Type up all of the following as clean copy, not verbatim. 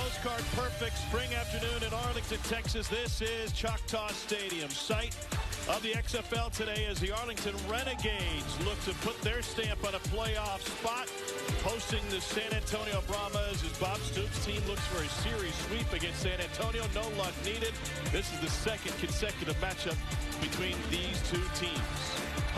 postcard perfect spring afternoon in Arlington, Texas. This is Choctaw Stadium, site of the XFL today as the Arlington Renegades look to put their stamp on a playoff spot, hosting the San Antonio Brahmas as Bob Stoops' team looks for a series sweep against San Antonio. No luck needed. This is the second consecutive matchup between these two teams.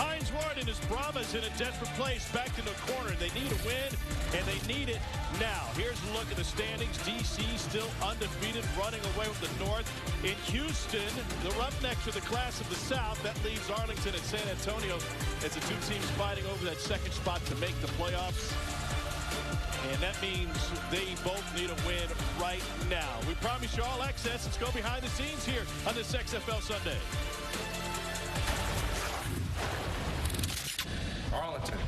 Hines Ward and his Brahmas in a desperate place, backed in the corner. They need a win, and they need it now. Here's a look at the standings. D.C. still undefeated, running away with the North. In Houston, the Roughnecks are the class of the South. That leaves Arlington and San Antonio as the two teams fighting over that second spot to make the playoffs. And that means they both need a win right now. We promise you all access. Let's go behind the scenes here on this XFL Sunday. Arlington,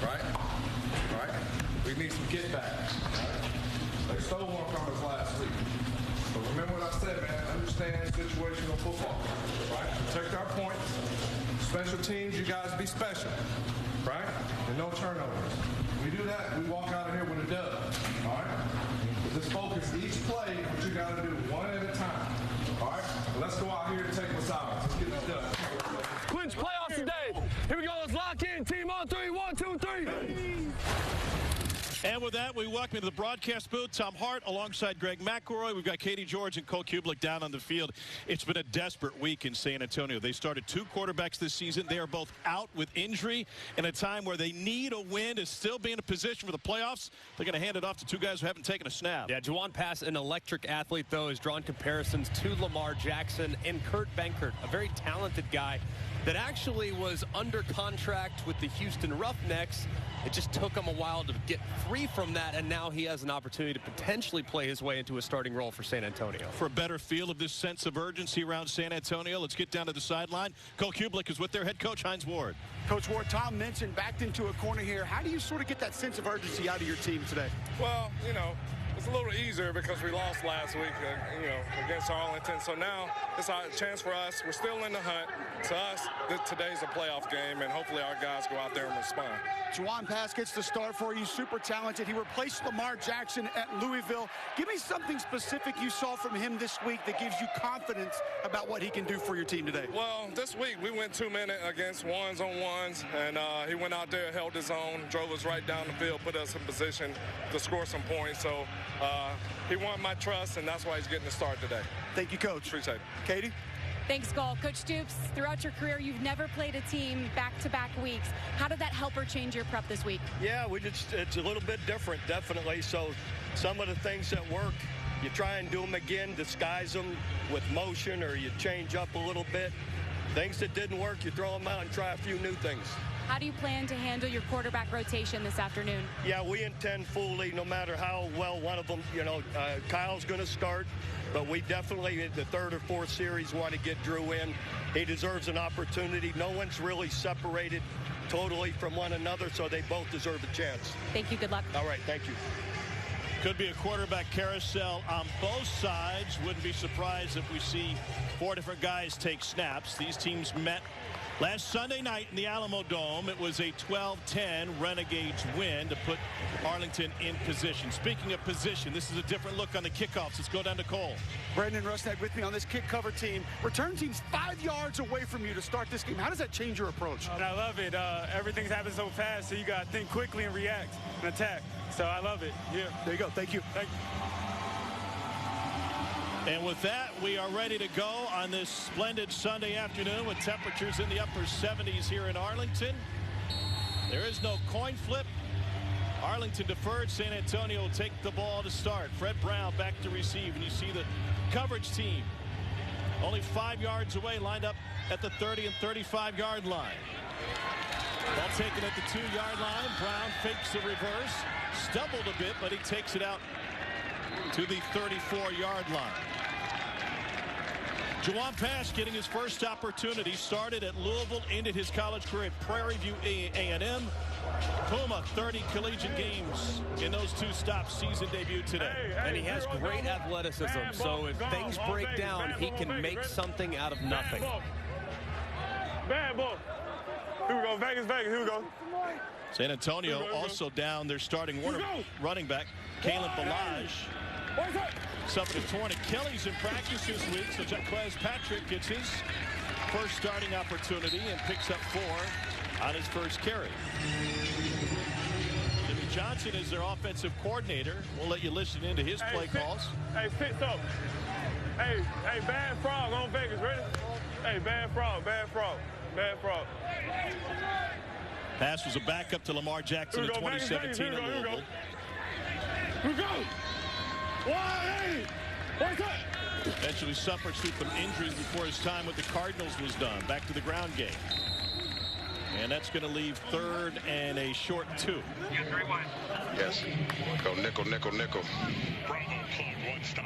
right? We need some get backs. They stole one from us last week. But remember what I said, man. Understand situational football, right? Protect our points. Special teams, you guys be special, right? And no turnovers. We do that, we walk out of here with a dub, all right? Just focus each play, what you got to do one at a time, all right? Let's go out here and take what's ours. Let's get this done. Clinch playoffs today. Here we go. Let's lock in. Team on three. 1, 2, 3. And with that, we welcome to the broadcast booth Tom Hart alongside Greg McElroy. We've got Katie George and Cole Kublik down on the field. It's been a desperate week in San Antonio. They started two quarterbacks this season. They are both out with injury in a time where they need a win to still be in a position for the playoffs. They're going to hand it off to two guys who haven't taken a snap. Yeah, Juwan Pass, an electric athlete, though, has drawn comparisons to Lamar Jackson and Kurt Benkert, a very talented guy that actually was under contract with the Houston Roughnecks. It just took him a while to get free from that, and now he has an opportunity to potentially play his way into a starting role for San Antonio. For a better feel of this sense of urgency around San Antonio, let's get down to the sideline. Cole Kublik is with their head coach, Hines Ward. Coach Ward, Tom mentioned backed into a corner here. How do you sort of get that sense of urgency out of your team today? Well, you know, it's a little easier because we lost last week, against Arlington. So now it's a chance for us. We're still in the hunt. To us, today's a playoff game, and hopefully our guys go out there and respond. Juwan Pass gets the start for you, super talented. He replaced Lamar Jackson at Louisville. Give me something specific you saw from him this week that gives you confidence about what he can do for your team today. Well, this week we went 2-minute against ones-on-ones, and he went out there, held his own, drove us right down the field, put us in position to score some points. So he won my trust, and that's why he's getting the start today. Thank you, Coach. Appreciate it. Katie? Thanks, Cole. Coach Stoops, throughout your career, you've never played a team back-to-back weeks. How did that help or change your prep this week? Yeah, it's a little bit different, definitely. So some of the things that work, you try and do them again, disguise them with motion, or you change up a little bit. Things that didn't work, you throw them out and try a few new things. How do you plan to handle your quarterback rotation this afternoon? Yeah, we intend fully, no matter how well one of them, Kyle's going to start. But we definitely, in the third or fourth series, want to get Drew in. He deserves an opportunity. No one's really separated totally from one another, so they both deserve a chance. Thank you. Good luck. All right. Thank you. Could be a quarterback carousel on both sides. Wouldn't be surprised if we see four different guys take snaps. These teams met last Sunday night in the Alamo Dome. It was a 12-10 Renegades win to put Arlington in position. Speaking of position, this is a different look on the kickoffs. Let's go down to Cole. Brandon Rusnak with me on this kick cover team. Return team's 5 yards away from you to start this game. How does that change your approach? And I love it. Everything's happening so fast, so you got to think quickly and react and attack. So I love it. Yeah. There you go. Thank you. Thank you. And with that, we are ready to go on this splendid Sunday afternoon with temperatures in the upper 70s here in Arlington. There is no coin flip. Arlington deferred. San Antonio will take the ball to start. Fred Brown back to receive, and you see the coverage team only 5 yards away, lined up at the 30 and 35-yard line. Ball taken at the 2-yard line. Brown fakes the reverse, stumbled a bit, but he takes it out to the 34-yard line. Juwan Pass getting his first opportunity. Started at Louisville, ended his college career at Prairie View A&M. Puma, 30 collegiate games in those two stops. Season debut today. And he has great athleticism, so if things break down, he can make something out of nothing. Bad ball. Here we go. Vegas. Here we go. San Antonio also down their starting running back, Kalen Balaj. suffered a torn Achilles in practice this week, so Jaquez Patrick gets his first starting opportunity and picks up 4 on his first carry. Jimmy Johnson is their offensive coordinator. We'll let you listen into his play calls. Hey, fix up. Hey, bad frog on Vegas, ready? Hey, bad frog. Pass was a backup to Lamar Jackson in 2017 in Louisville. Here we go. 180. What's up? Eventually suffered through some injuries before his time with the Cardinals was done. Back to the ground game. And that's going to leave 3rd and a short 2. Yes. Go nickel. Bravo plug, 1 stop.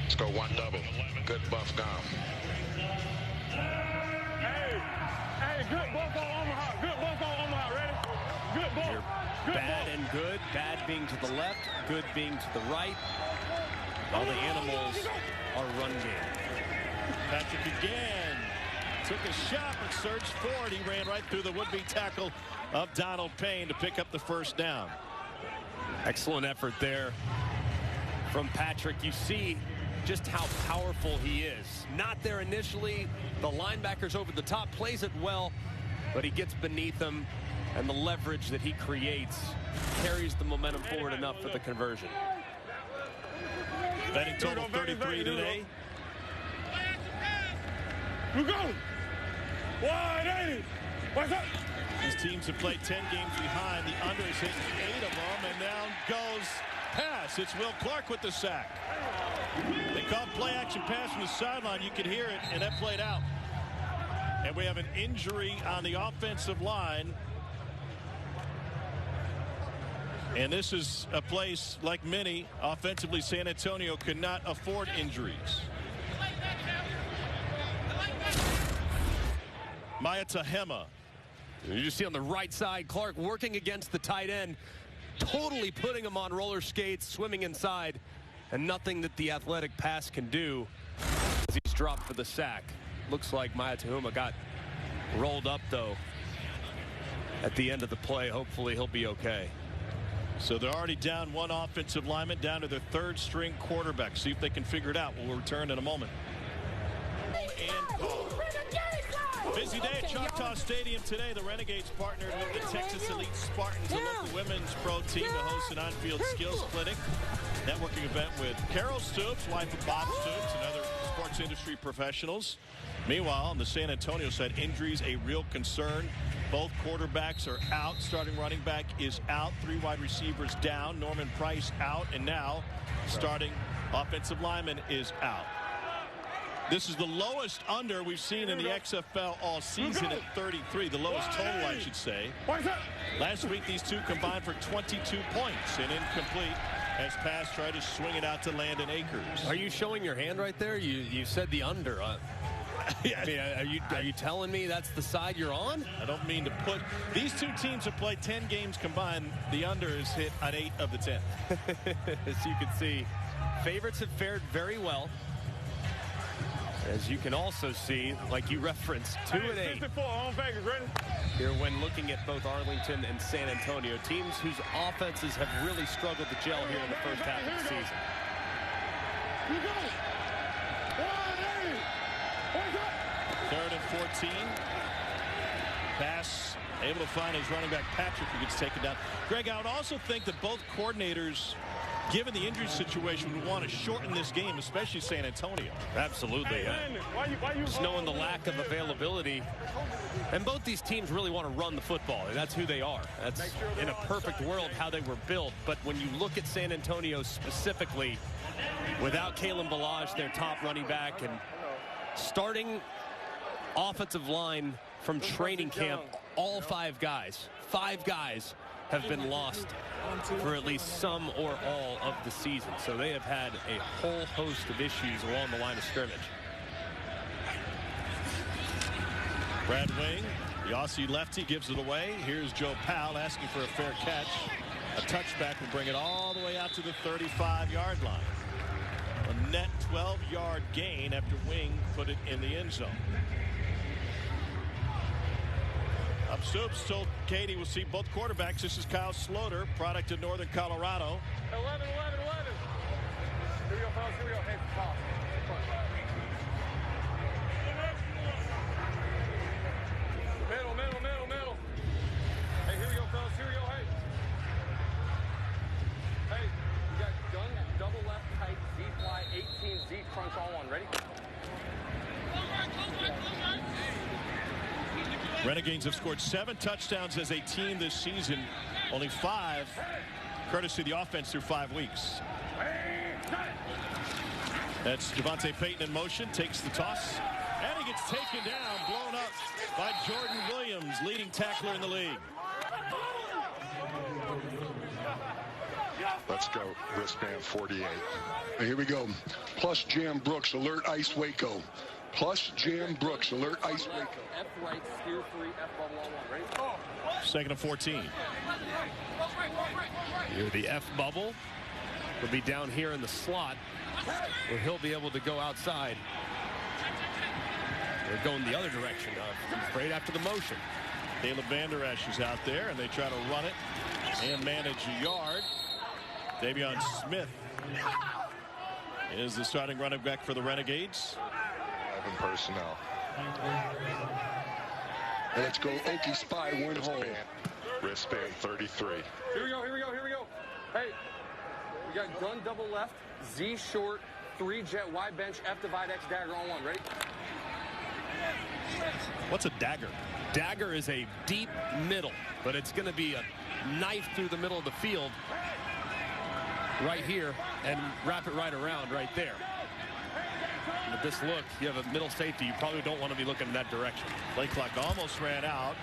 Let's go 1 double. Good buff gone. Hey, good buff on Omaha. Ready? Good buff. Bad and good. Bad being to the left, good being to the right. All the animals are run game. Patrick again took a shot but surged forward. He ran right through the would-be tackle of Donald Payne to pick up the first down. Excellent effort there from Patrick. You see just how powerful he is. Not there initially. The linebackers over the top, plays it well, but he gets beneath them, and the leverage that he creates carries the momentum forward enough for the conversion. Betting total 33 today. You go. 180. What's up? These teams have played 10 games behind. The under is hitting 8 of them, and down goes pass. It's Will Clark with the sack. They called play-action pass from the sideline. You could hear it, and that played out. And we have an injury on the offensive line. And this is a place, like many, offensively, San Antonio could not afford injuries. Maya Tahema. You see on the right side, Clark working against the tight end, totally putting him on roller skates, swimming inside, and nothing that the athletic pass can do as he's dropped for the sack. Looks like Maya Tahema got rolled up, though, at the end of the play. Hopefully he'll be okay. So they're already down 1 offensive lineman, down to their 3rd string quarterback. See if they can figure it out. We'll return in a moment. Busy day at Choctaw Stadium today. The Renegades partnered with the Texas Elite Spartans, a local women's pro team, to host an on-field skills clinic. Networking event with Carol Stoops, wife of Bob Stoops, and other sports industry professionals. Meanwhile, on the San Antonio side, injuries a real concern. Both quarterbacks are out. Starting running back is out. 3 wide receivers down. Norman Price out. And now starting offensive lineman is out. This is the lowest under we've seen in the XFL all season at 33. The lowest total, I should say. Last week, these two combined for 22 points. And incomplete as pass tried to swing it out to Landon Akers. Are you showing your hand right there? You said the under. Yeah. I mean, are you telling me that's the side you're on? I don't mean to put. These two teams have played 10 games combined. The under is hit on 8 of the 10. As you can see, favorites have fared very well. As you can also see, like you referenced, 2 and 8. 54 on Vegas, ready? Here when looking at both Arlington and San Antonio, teams whose offenses have really struggled to gel here in the first half of the season. You go. 180. What's up? 3rd and 14. Pass able to find his running back Patrick, who gets taken down. Greg, I would also think that both coordinators, given the injury situation, would want to shorten this game, especially San Antonio. Absolutely. Just knowing the lack of availability. And both these teams really want to run the football. And that's who they are. That's, in a perfect world, how they were built. But when you look at San Antonio specifically, without Kalen Ballage, their top running back, and starting offensive line from training camp, all 5 guys have been lost for at least some or all of the season. So they have had a whole host of issues along the line of scrimmage. Brad Wing, the Aussie lefty, gives it away. Here's Joe Powell asking for a fair catch. A touchback will bring it all the way out to the 35-yard line. A net 12-yard gain after Wing put it in the end zone. Up Stoops told Katie we'll see both quarterbacks. This is Kyle Sloter, product of Northern Colorado. 11. 18 Z crunch all on. Ready? Renegades have scored 7 touchdowns as a team this season. Only 5 courtesy of the offense through 5 weeks. That's Javonte Payton in motion, takes the toss, and he gets taken down, blown up by Jordan Williams, leading tackler in the league. Let's go. Wristband 48. Here we go. Plus Jam Brooks, alert ice Waco. Plus Jam Brooks, alert ice Waco. F right, steer 3, F bubble on 1. Ready? Second and 14. Here the F bubble will be down here in the slot where he'll be able to go outside. They're going the other direction right after the motion. Caleb Van Der Esch is out there, and they try to run it and manage a yard. Davion Smith is the starting running back for the Renegades. 11 personnel. Let's go Okie Spy, one hole. Wristband 33. Here we go, here we go, here we go. Hey, we got gun double left, Z short, 3 jet wide bench, F divide X dagger on 1. Ready? What's a dagger? Dagger is a deep middle, but it's going to be a knife through the middle of the field right here and wrap it right around right there. With this look, you have a middle safety. You probably don't want to be looking in that direction. Play clock almost ran out,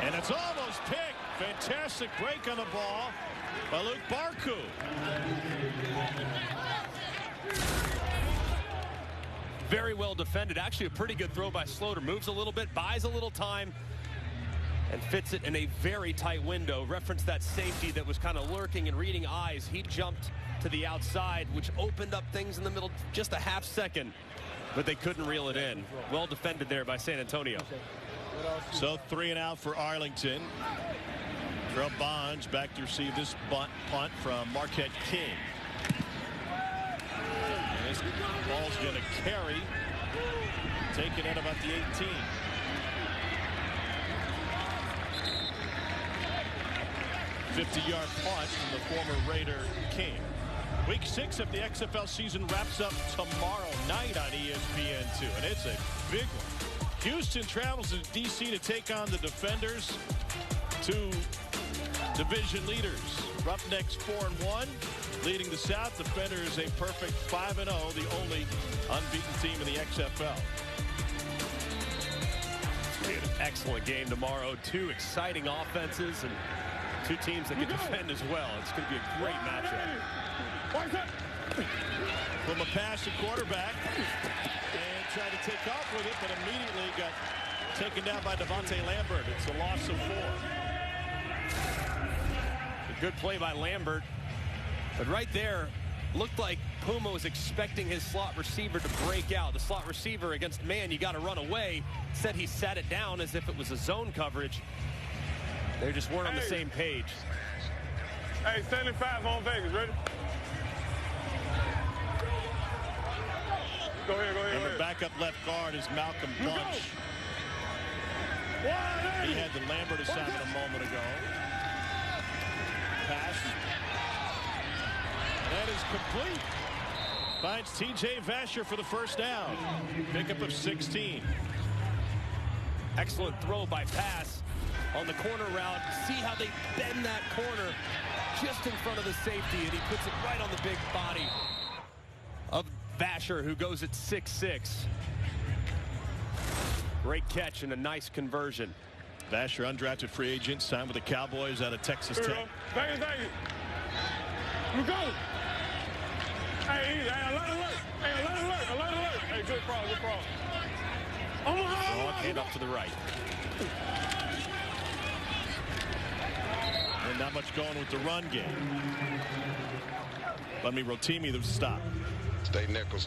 and it's almost picked. Fantastic break on the ball by Luke Barku. Very well defended. Actually, a pretty good throw by Sloter. Moves a little bit, buys a little time, and fits it in a very tight window. Reference that safety that was kind of lurking and reading eyes. He jumped to the outside, which opened up things in the middle just a half second, but they couldn't reel it in. Well defended there by San Antonio. So 3 and out for Arlington. Terrell Bonds back to receive this punt from Marquette King. And this ball's going to carry. Taken in about the 18. '50-yard punt from the former Raider King. Week 6 of the XFL season wraps up tomorrow night on ESPN2, and it's a big one. Houston travels to D.C. to take on the Defenders, 2 division leaders. Roughnecks 4-1, leading the South. Defenders a perfect 5-0, the only unbeaten team in the XFL. An excellent game tomorrow. 2 exciting offenses and 2 teams that can defend as well. It's going to be a great matchup. From a pass to quarterback, and tried to take off with it, but immediately got taken down by Devontae Lambert. It's a loss of 4. A good play by Lambert, but right there looked like Puma was expecting his slot receiver to break out. The slot receiver against man, you got to run away. Said he sat it down as if it was a zone coverage. They just weren't on the same page. Hey, 75 on Vegas, ready? Go ahead, go ahead. And the backup left guard is Malcolm Bunch. He had the Lambert assignment a moment ago. Pass. That is complete. Finds T.J. Vasher for the first down. Pickup of 16. Excellent throw by pass on the corner route. See how they bend that corner just in front of the safety, and he puts it right on the big body of Vasher, who goes at 6'6". Great catch and a nice conversion. Vasher, undrafted free agent, signed with the Cowboys out of Texas Tech. Thank you. You go. Hey, alert. Hey, alert. Hey, good problem. Long hand up to the right. And not much going with the run game. Let me Rotimi the stop. Stay nickel.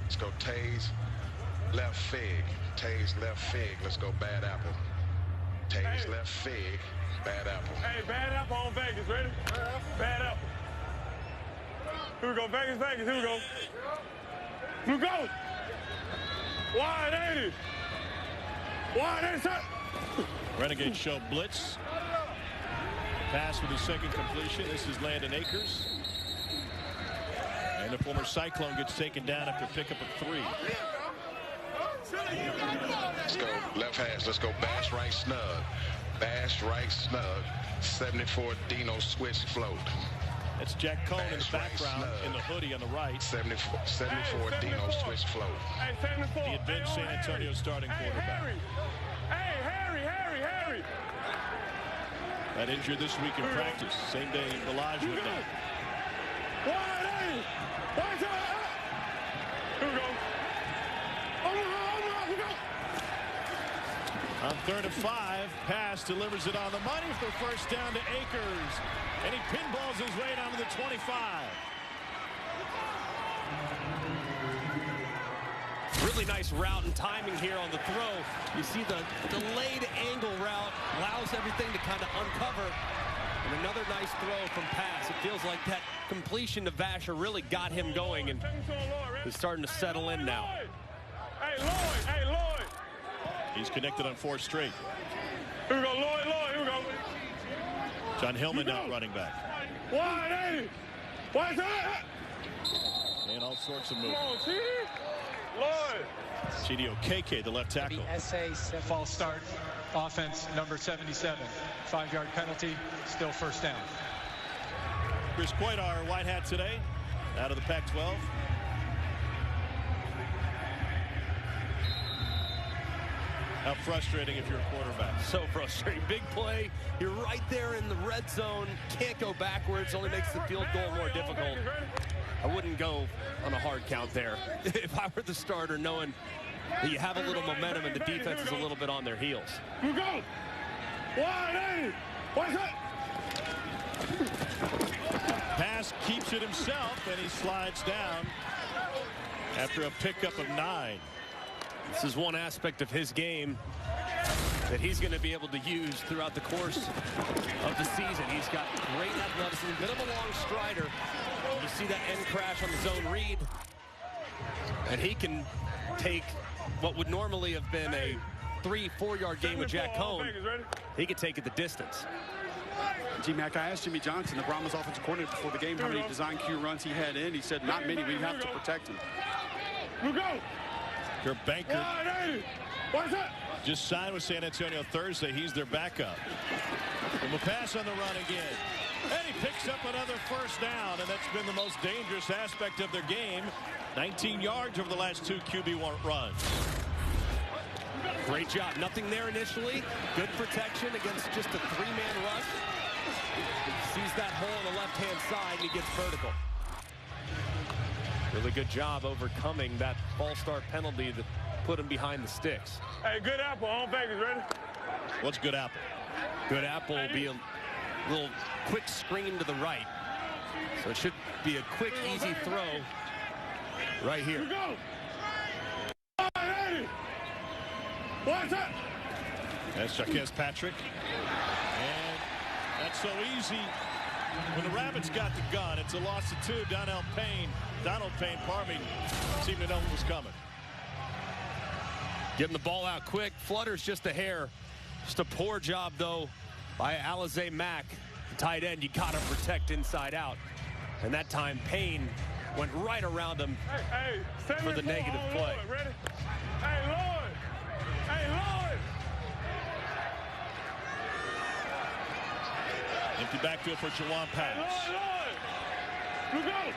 Let's go Taze, left fig. Taze, left fig. Let's go bad apple. Taze, left fig, bad apple. Hey, bad apple on Vegas, ready? Bad apple. Here we go, Vegas. Here we go. Here we go. Wide 80. Wide 80. Renegades show blitz. Pass with his second completion. This is Landon Akers. And the former Cyclone gets taken down after pickup of 3. Let's go left hash. Let's go bash right snug. Bash right snug. 74 Dino switch float. That's Jack Cohn in the background in the hoodie on the right. 74 Dino switch float. Hey, 74. The advanced San Antonio starting quarterback. Harry. That injured this week in practice. Same day Elijah went down. On 3rd and 5, pass delivers it on the money for first down to Akers. And he pinballs his way down to the 25. Really nice route and timing here on the throw. You see the delayed angle route allows everything to kind of uncover. And another nice throw from pass. It feels like that completion to Vasher really got him going and is starting to settle in now. Hey, Lloyd. He's connected on 4 straight. Here we go, Lloyd. Here we go. John Hillman now running back. Wide 80. What's that? And all sorts of movement. Come on, Chidi. Lloyd. Chidi Okeke, the left tackle. False start. Offense number 77. 5-yard penalty. Still first down. Chris Coit, our white hat today, out of the Pac-12. How frustrating if you're a quarterback. So frustrating. Big play. You're right there in the red zone. Can't go backwards. Only makes the field goal more difficult. I wouldn't go on a hard count there if I were the starter, knowing that you have a little momentum and the defense is a little bit on their heels. You go. Wide 80. What's that? Pass keeps it himself, and he slides down after a pickup of 9. This is one aspect of his game that he's going to be able to use throughout the course of the season. He's got great athleticism, bit of a long strider. You see that end crash on the zone read, and he can take what would normally have been a 3-4 yard game with Jack Cohn. He could take it the distance. G-Mac, I asked Jimmy Johnson, the Brahmas offensive coordinator, before the game, how many design Q runs he had in. He said not many. We have to protect him. You go. Kurt Bankert just signed with San Antonio Thursday. He's their backup. From a pass on the run again. And he picks up another first down, and that's been the most dangerous aspect of their game. 19 yards over the last 2 QB1 runs. Great job. Nothing there initially. Good protection against just a 3-man rush. Sees that hole on the left-hand side, and he gets vertical. Really good job overcoming that false start penalty that put him behind the sticks. Hey, good apple. Home Vegas ready? What's good apple? Good apple will be a little quick screen to the right. So it should be a quick, easy throw right here. What's that? That's Jaquez Patrick. And that's so easy. When the Rabbits got the gun, it's a loss of 2. Donald Payne, pardon me, seemed to know what was coming. Getting the ball out quick. Flutters just a hair. Just a poor job, though, by Alize Mack, the tight end. You got to protect inside out. And that time, Payne went right around him for the negative play. Ready? Hey, Lloyd. Hey, Lloyd. Empty backfield for Jawan Pass. Hey, Lloyd. You go.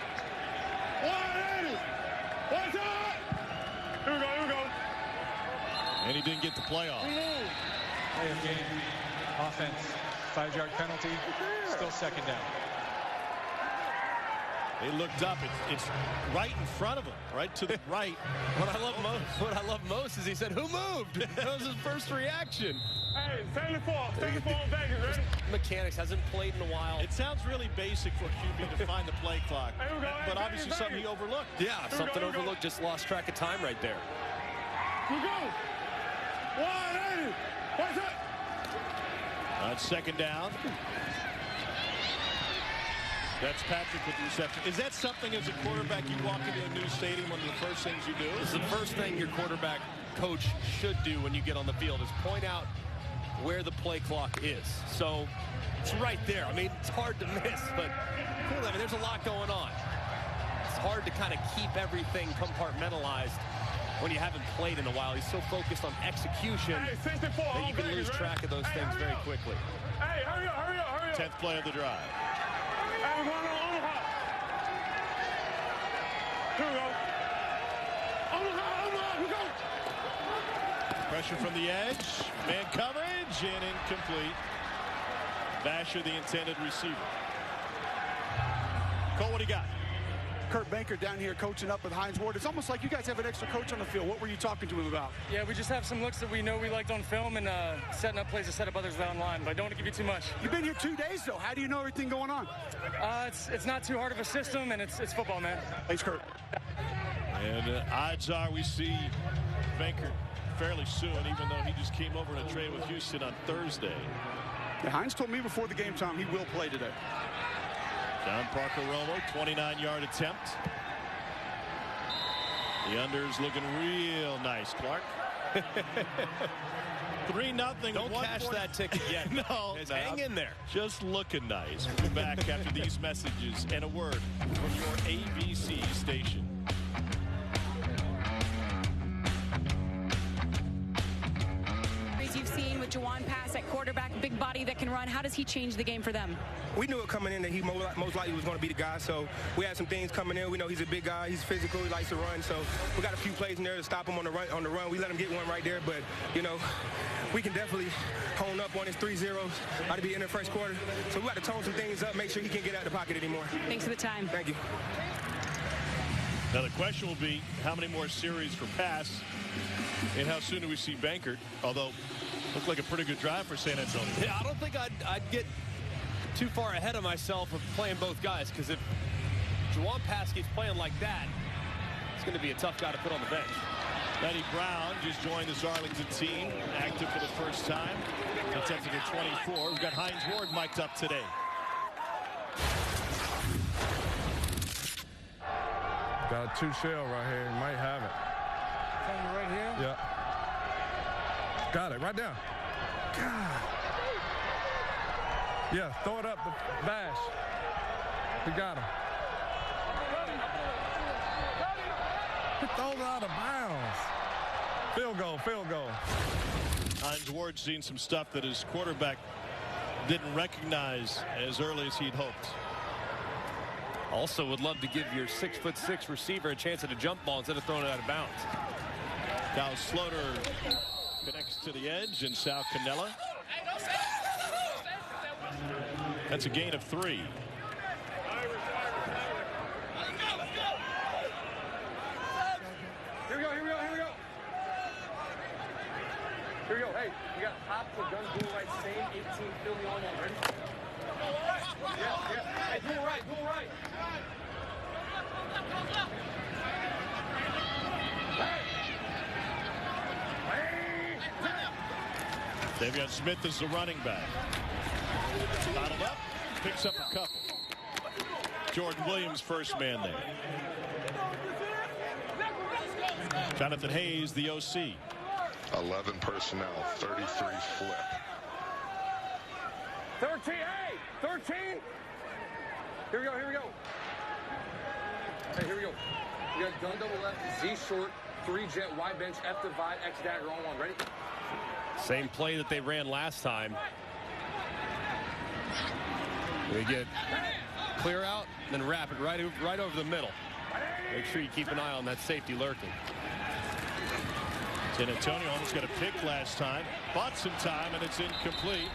180. What's up? Here we go. And he didn't get the playoff. Play of game. Offense. 5-yard penalty. Still second down. They looked up. It's right in front of him, right to the right. What I love most is he said, "Who moved?" That was his first reaction. Hey, 74 on Vegas, ready? Mechanics hasn't played in a while. It sounds really basic for a QB to find the play clock, but obviously something he overlooked. Yeah, something overlooked. Just lost track of time right there. You go. 180. What's up? On second down. That's Patrick with the reception. Is that something as a quarterback you walk into a new stadium, one of the first things you do? It's the first thing your quarterback coach should do when you get on the field is point out where the play clock is. So it's right there. I mean, it's hard to miss, but clearly, I mean, there's a lot going on. It's hard to kind of keep everything compartmentalized when you haven't played in a while. He's so focused on execution that you can lose track of those things very quickly. Hey, hurry up, hurry up, hurry up. 10th play of the drive. Hey, we're going on Omaha. Here we go. Omaha, we go. Pressure from the edge. Man coverage and incomplete. Vasher, the intended receiver. Cole, what do you got? Kurt Banker down here coaching up with Hines Ward. It's almost like you guys have an extra coach on the field. What were you talking to him about? Yeah, we just have some looks that we know we liked on film and setting up plays to set up others online, but I don't want to give you too much. You've been here 2 days, though. How do you know everything going on? It's not too hard of a system, and it's football, man. Thanks, Kurt. And odds are we see Banker fairly soon, even though he just came over to trade with Houston on Thursday. Yeah, Hines told me before the game time he will play today. John Parker Romo, 29-yard attempt. The under's looking real nice, Clark. 3-0. Don't cash that ticket yet. No, hang in there. Just looking nice. We'll be back after these messages and a word from your ABC station. You've seen with Juwan Pass at quarterback, big body that can run. How does he change the game for them? We knew it coming in that he most likely was going to be the guy, so we had some things coming in. We know he's a big guy, he's physical, he likes to run, so we got a few plays in there to stop him on the run. We let him get one right there, but you know, we can definitely hone up on his 3-0 out to be in the first quarter. So we got to tone some things up, make sure he can't get out of the pocket anymore. Thanks for the time. Thank you. Now the question will be how many more series for Pass and how soon do we see Bankert, although looked like a pretty good drive for San Antonio. Yeah, I don't think I'd get too far ahead of myself of playing both guys, because if Juwan Pass keeps playing like that, it's going to be a tough guy to put on the bench. Benny Brown just joined this Arlington team, active for the first time. Attempted at 24. We've got Hines Ward mic'd up today. Got a 2 shell right here. You might have it. Right here? Yeah. Got it. Right down. God. Yeah, throw it up the bash. We got him. He throws it out of bounds. Field goal, field goal. Hines Ward seen some stuff that his quarterback didn't recognize as early as he'd hoped. Also would love to give your 6'6" receiver a chance at a jump ball instead of throwing it out of bounds. Now Sloter connects to the edge, and Sal Cannella. That's a gain of 3. Here we go, here we go, here we go. Here we go. Hey, we got hop to gun, dual right, same 18, fill me on one. Ready? Yeah. Hey, dual right, dual right. Davion Smith is the running back. Bottled up, picks up a couple. Jordan Williams, first man there. Jonathan Hayes, the OC. 11 personnel, 33 flip. 13, hey, 13. Here we go, here we go. Hey, here we go. We got gun double left, Z short, 3 jet, Y bench, F divide, X dagger on one. Ready? Same play that they ran last time. We get clear out, then wrap it right over the middle. Make sure you keep an eye on that safety lurking. San Antonio almost got a pick last time. Bought some time, and it's incomplete.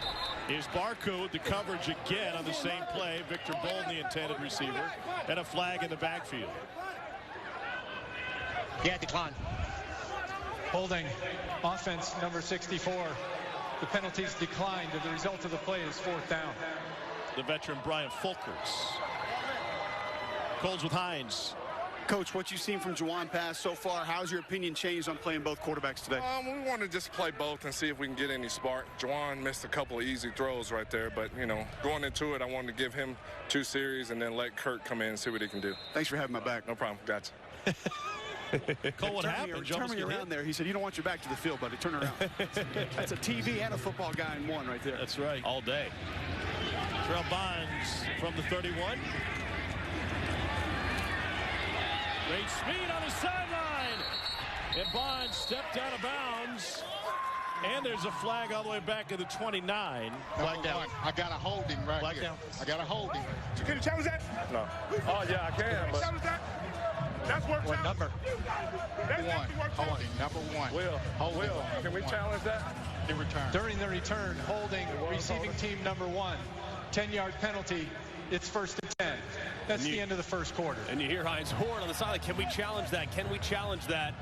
Is Barco with the coverage again on the same play. Victor Bolden, the intended receiver, and a flag in the backfield. Yeah, decline. Holding offense number 64. The penalties declined. The result of the play is 4th down. The veteran Brian Fulkers. Coles with Hines. Coach, what you've seen from Juwan Pass so far, how's your opinion changed on playing both quarterbacks today? We want to just play both and see if we can get any spark. Juwan missed a couple of easy throws right there, but, you know, going into it, I wanted to give him 2 series and then let Kurt come in and see what he can do. Thanks for having my back. No problem. Gotcha. Cole, what happened? Turn me around there. He said, you don't want your back to the field, buddy. Turn around. That's a TV and a football guy in one right there. That's right. All day. Terrell Bonds from the 31. Great speed on the sideline. And Bonds stepped out of bounds. And there's a flag all the way back to the 29. Flag down. I got a holding right here. Down. I got a holding. Can you challenge that? No. Oh, yeah, I can. But challenge that? That's work. What number? That's one. Holding. Number one. Will, can we challenge that? In return. During the return, holding receiving team number 1. 10-yard penalty. It's 1st and 10. That's the end of the first quarter. And you hear Heinz Horn on the sideline. Can we challenge that? Can we challenge that?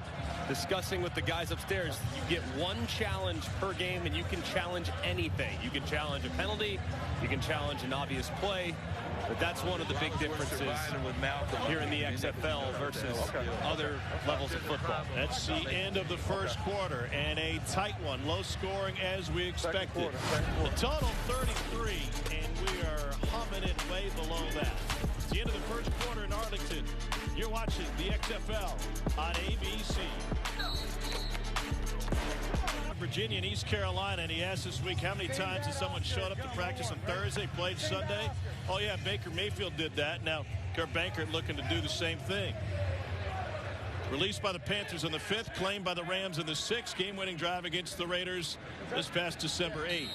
Discussing with the guys upstairs. You get one challenge per game, and you can challenge anything. You can challenge a penalty. You can challenge an obvious play. But that's one of the big differences here in the XFL versus other levels of football. That's the end of the first quarter, and a tight one, low scoring as we expected. The total 33, and we are humming it way below that. It's the end of the first quarter in Arlington. You're watching the XFL on ABC. Virginia and East Carolina, and he asked this week how many times has someone showed up to practice on Thursday, played Sunday? Oh yeah, Baker Mayfield did that. Now Kurt Bankert looking to do the same thing. Released by the Panthers on the 5th, claimed by the Rams in the 6th, game-winning drive against the Raiders this past December 8th.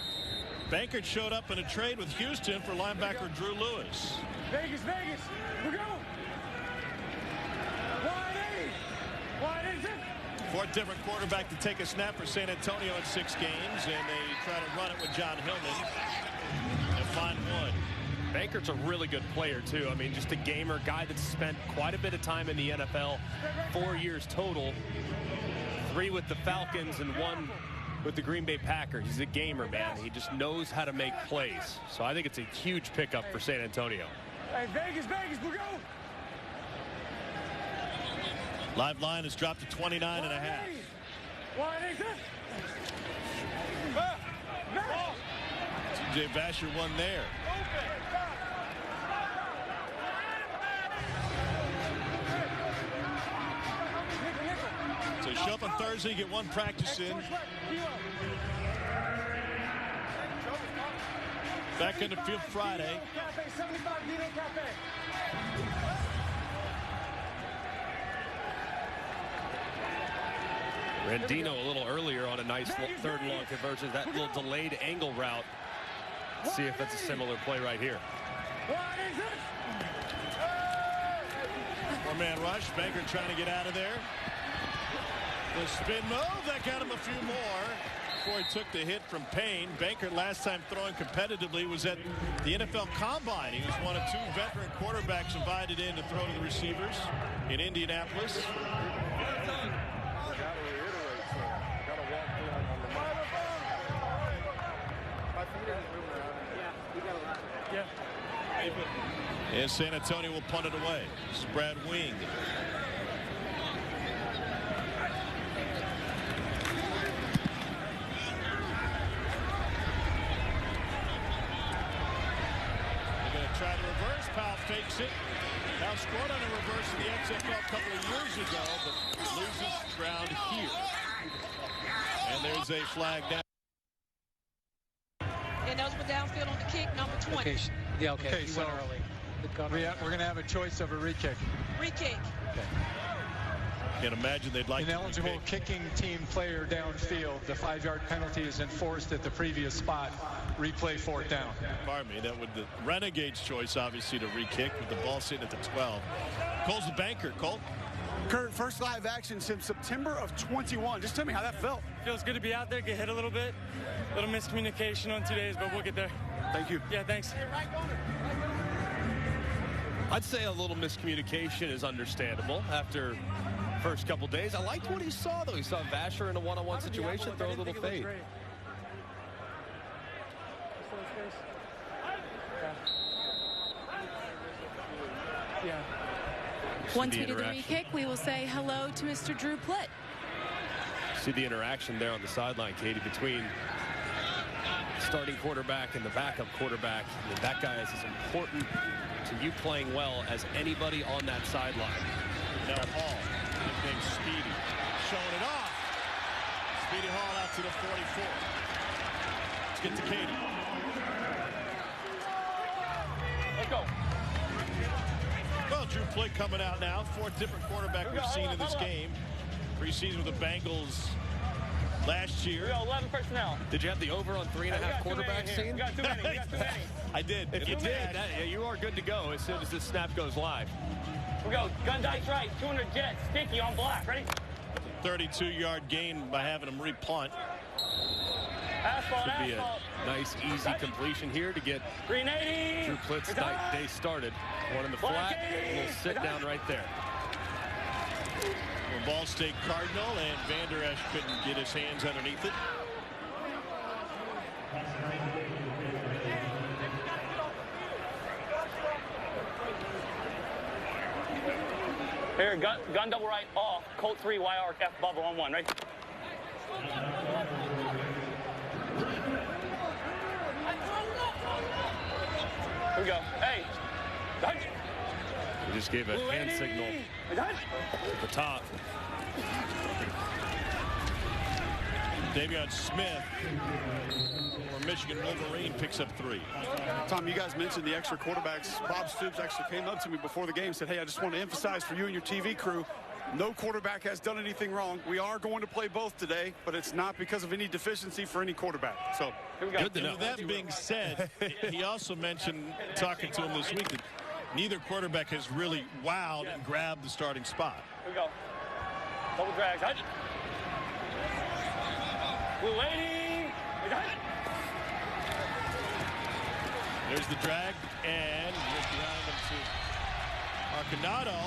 Bankert showed up in a trade with Houston for linebacker Drew Lewis. Vegas, we're going. Wide eight. 4th different quarterback to take a snap for San Antonio in 6 games, and they try to run it with John Hillman and find one. Bankert's a really good player, too. I mean, just a gamer, guy that's spent quite a bit of time in the NFL, 4 years total, 3 with the Falcons and 1 with the Green Bay Packers. He's a gamer, man. He just knows how to make plays. So I think it's a huge pickup for San Antonio. Hey, Vegas, we're going. Live line has dropped to 29.5. TJ Vasher won there. So show up on Thursday, get 1 practice in. Back in the field Friday. Rendino a little earlier on a nice 3rd and long conversion. That little delayed angle route. Let's see if that's a similar play right here. 4-man rush. Baker trying to get out of there. The spin move, that got him a few more before he took the hit from Payne. Baker last time throwing competitively was at the NFL Combine. He was one of 2 veteran quarterbacks invited in to throw to the receivers in Indianapolis. And San Antonio will punt it away. Spread wing. They're going to try to reverse. Powell fakes it. Powell scored on a reverse in the XFL a couple of years ago, but loses ground here. And there's a flag down. And those were downfield on the kick, number 20. Okay. Yeah, okay. So we're going to have a choice of a re-kick. Re-kick. Okay. Can't imagine they'd like ineligible kicking team player downfield. The 5-yard penalty is enforced at the previous spot. Replay 4th down. Pardon me. That would the Renegades' choice, obviously, to re-kick with the ball sitting at the 12. Cole's the banker. Cole. Kurt, first live action since September of 21. Just tell me how that felt. Feels good to be out there, get hit a little bit. A little miscommunication on 2 days, but we'll get there. Thank you. Yeah, thanks. I'd say a little miscommunication is understandable after first couple days. I liked what he saw, though. He saw Vasher in a one-on-one situation, throw a little fade. Yeah. Once we do the re-kick, we will say hello to Mr. Drew Plitt. See the interaction there on the sideline, Katie, between the starting quarterback and the backup quarterback. I mean, that guy is as important to you playing well as anybody on that sideline. Now Hall named Speedy. Showing it off. Speedy Hall out to the 44. Let's get to Katie. Let's go. Well, Drew Plitt coming out now. Fourth different quarterback we've seen in this game. Preseason with the Bengals last year. We got 11 personnel. Did you have the over on 3.5 quarterbacks seen? We got too many. We got too many. I did. If you did, you are good to go as soon as this snap goes live. We go. Gun dice right. 200 jets. Sticky on black. Ready? 32-yard gain by having him repunt. Asphalt, Should be asphalt. a nice, easy completion here to get 380. Drew Plitt's day started. One in the flat, and we'll sit down right there. Well, Ball State Cardinal, and Van Der Esch couldn't get his hands underneath it. Here, gun double right off. Colt 3, Y arc, F bubble on 1. Right? Here we go. Hey. Dodge. We just gave a hand signal at the top. Davion Smith, or Michigan Wolverine, picks up 3. Tom, you guys mentioned the extra quarterbacks. Bob Stoops actually came up to me before the game and said, hey, I just want to emphasize for you and your TV crew, no quarterback has done anything wrong. We are going to play both today, but it's not because of any deficiency for any quarterback. So good to know. With that being said, he also mentioned, talking to him this week, that neither quarterback has really wowed and grabbed the starting spot. Here we go. Double drag. Hut. Blue lady. There's the drag, and behind him to Arconado.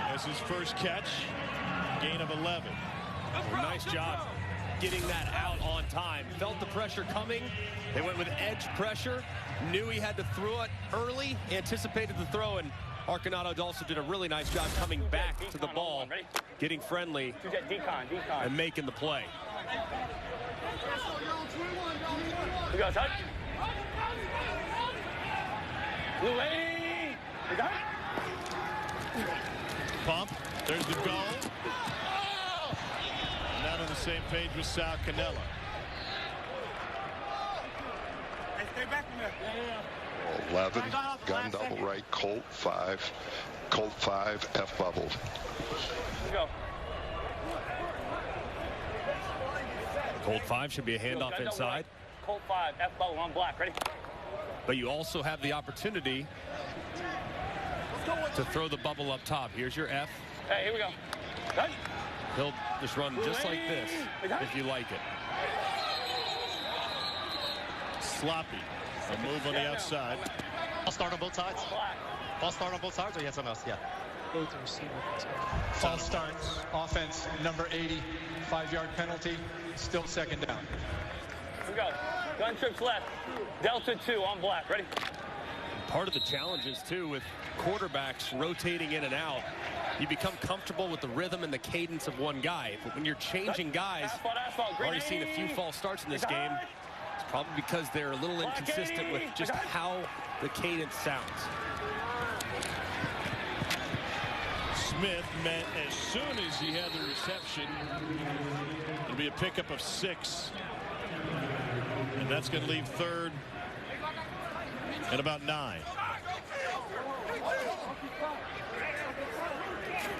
That's his first catch. Gain of 11. Well, nice job getting that out on time. Felt the pressure coming. They went with edge pressure. Knew he had to throw it early. Anticipated the throw, and Arconado also did a really nice job coming back to the ball, getting friendly, and making the play. We got touch. Blue lady. We got it. Pump. There's the goal. Not on the same page with Sal Cannella. Hey, stay back from there. 11, gun double right, Colt 5, F bubble. Let's go. Colt 5 should be a handoff inside. Right. Colt 5, F bubble on black. Ready? But you also have the opportunity to throw the bubble up top. Here's your F. Hey, here we go. Done. He'll just run just like this if you like it. Sloppy. A move on the outside. I'll start on both sides. I'll start on both sides, or yes or no? Yeah. Both receiver. False start. Offense, number 80. 5-yard penalty. Still second down. Here we go. Gun trips left. Delta 2 on black. Ready? Part of the challenges, too, with quarterbacks rotating in and out, you become comfortable with the rhythm and the cadence of one guy. But when you're changing guys, I've already seen a few false starts in this game. It's probably because they're a little inconsistent with just how the cadence sounds. Smith met as soon as he had the reception. It'll be a pickup of 6. And that's going to leave third at about 9.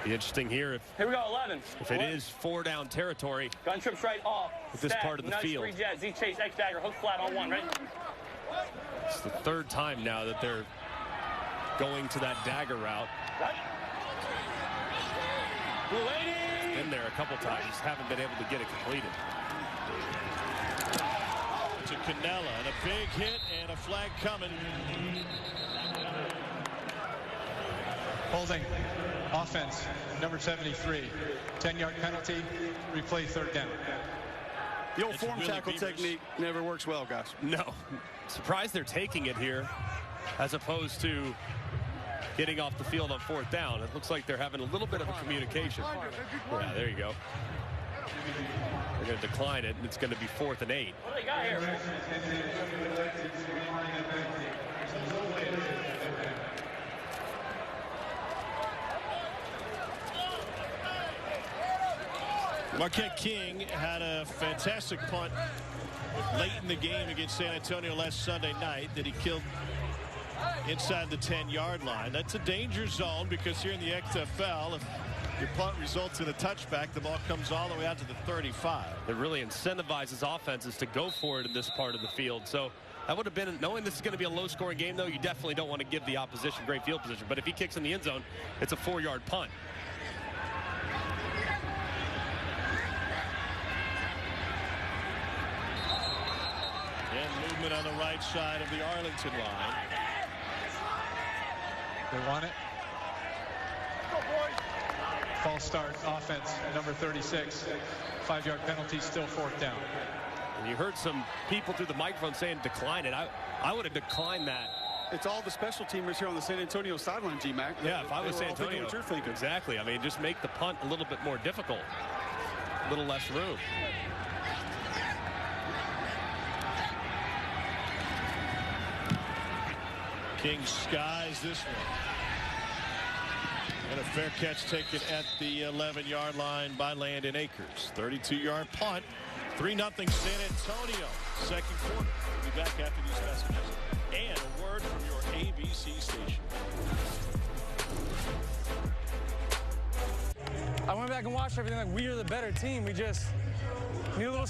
Be interesting here Here we go, 11. If it is 4-down territory. Gun trips right off. With this part of the field. 3 jet, Z chase, X dagger, hook flat on 1. Ready? It's the 3rd time now that they're going to that dagger route. Been there a couple times, haven't been able to get it completed. To Cannella, and a big hit and a flag coming. Holding. Offense, number 73. 10-yard penalty. Replay 3rd down. The old form tackle technique never works well, guys. No. Surprised they're taking it here as opposed to getting off the field on 4th down. It looks like they're having a little bit of a communication. Yeah, there you go. They're going to decline it, and it's going to be 4th and 8. What do they got here? Marquette King had a fantastic punt late in the game against San Antonio last Sunday night that he killed inside the 10-yard line. That's a danger zone because here in the XFL, if your punt results in a touchback, the ball comes all the way out to the 35. It really incentivizes offenses to go for it in this part of the field. So that would have been, knowing this is going to be a low-scoring game, though, you definitely don't want to give the opposition great field position. But if he kicks in the end zone, it's a 4-yard punt. And movement on the right side of the Arlington line. They want it. False start offense, number 36. 5-yard penalty, still 4th down. And you heard some people through the microphone saying decline it. I would have declined that. It's all the special teamers here on the San Antonio sideline, G-Mac. Yeah, if I was San Antonio, what you're thinking. Exactly. I mean, just make the punt a little bit more difficult. A little less room. King skies this one. And a fair catch taken at the 11-yard line by Landon Akers. 32-yard punt. 3-0 San Antonio. Second quarter. We'll be back after these messages. And a word from your ABC station. I went back and watched everything. Like, we are the better team. We just need a little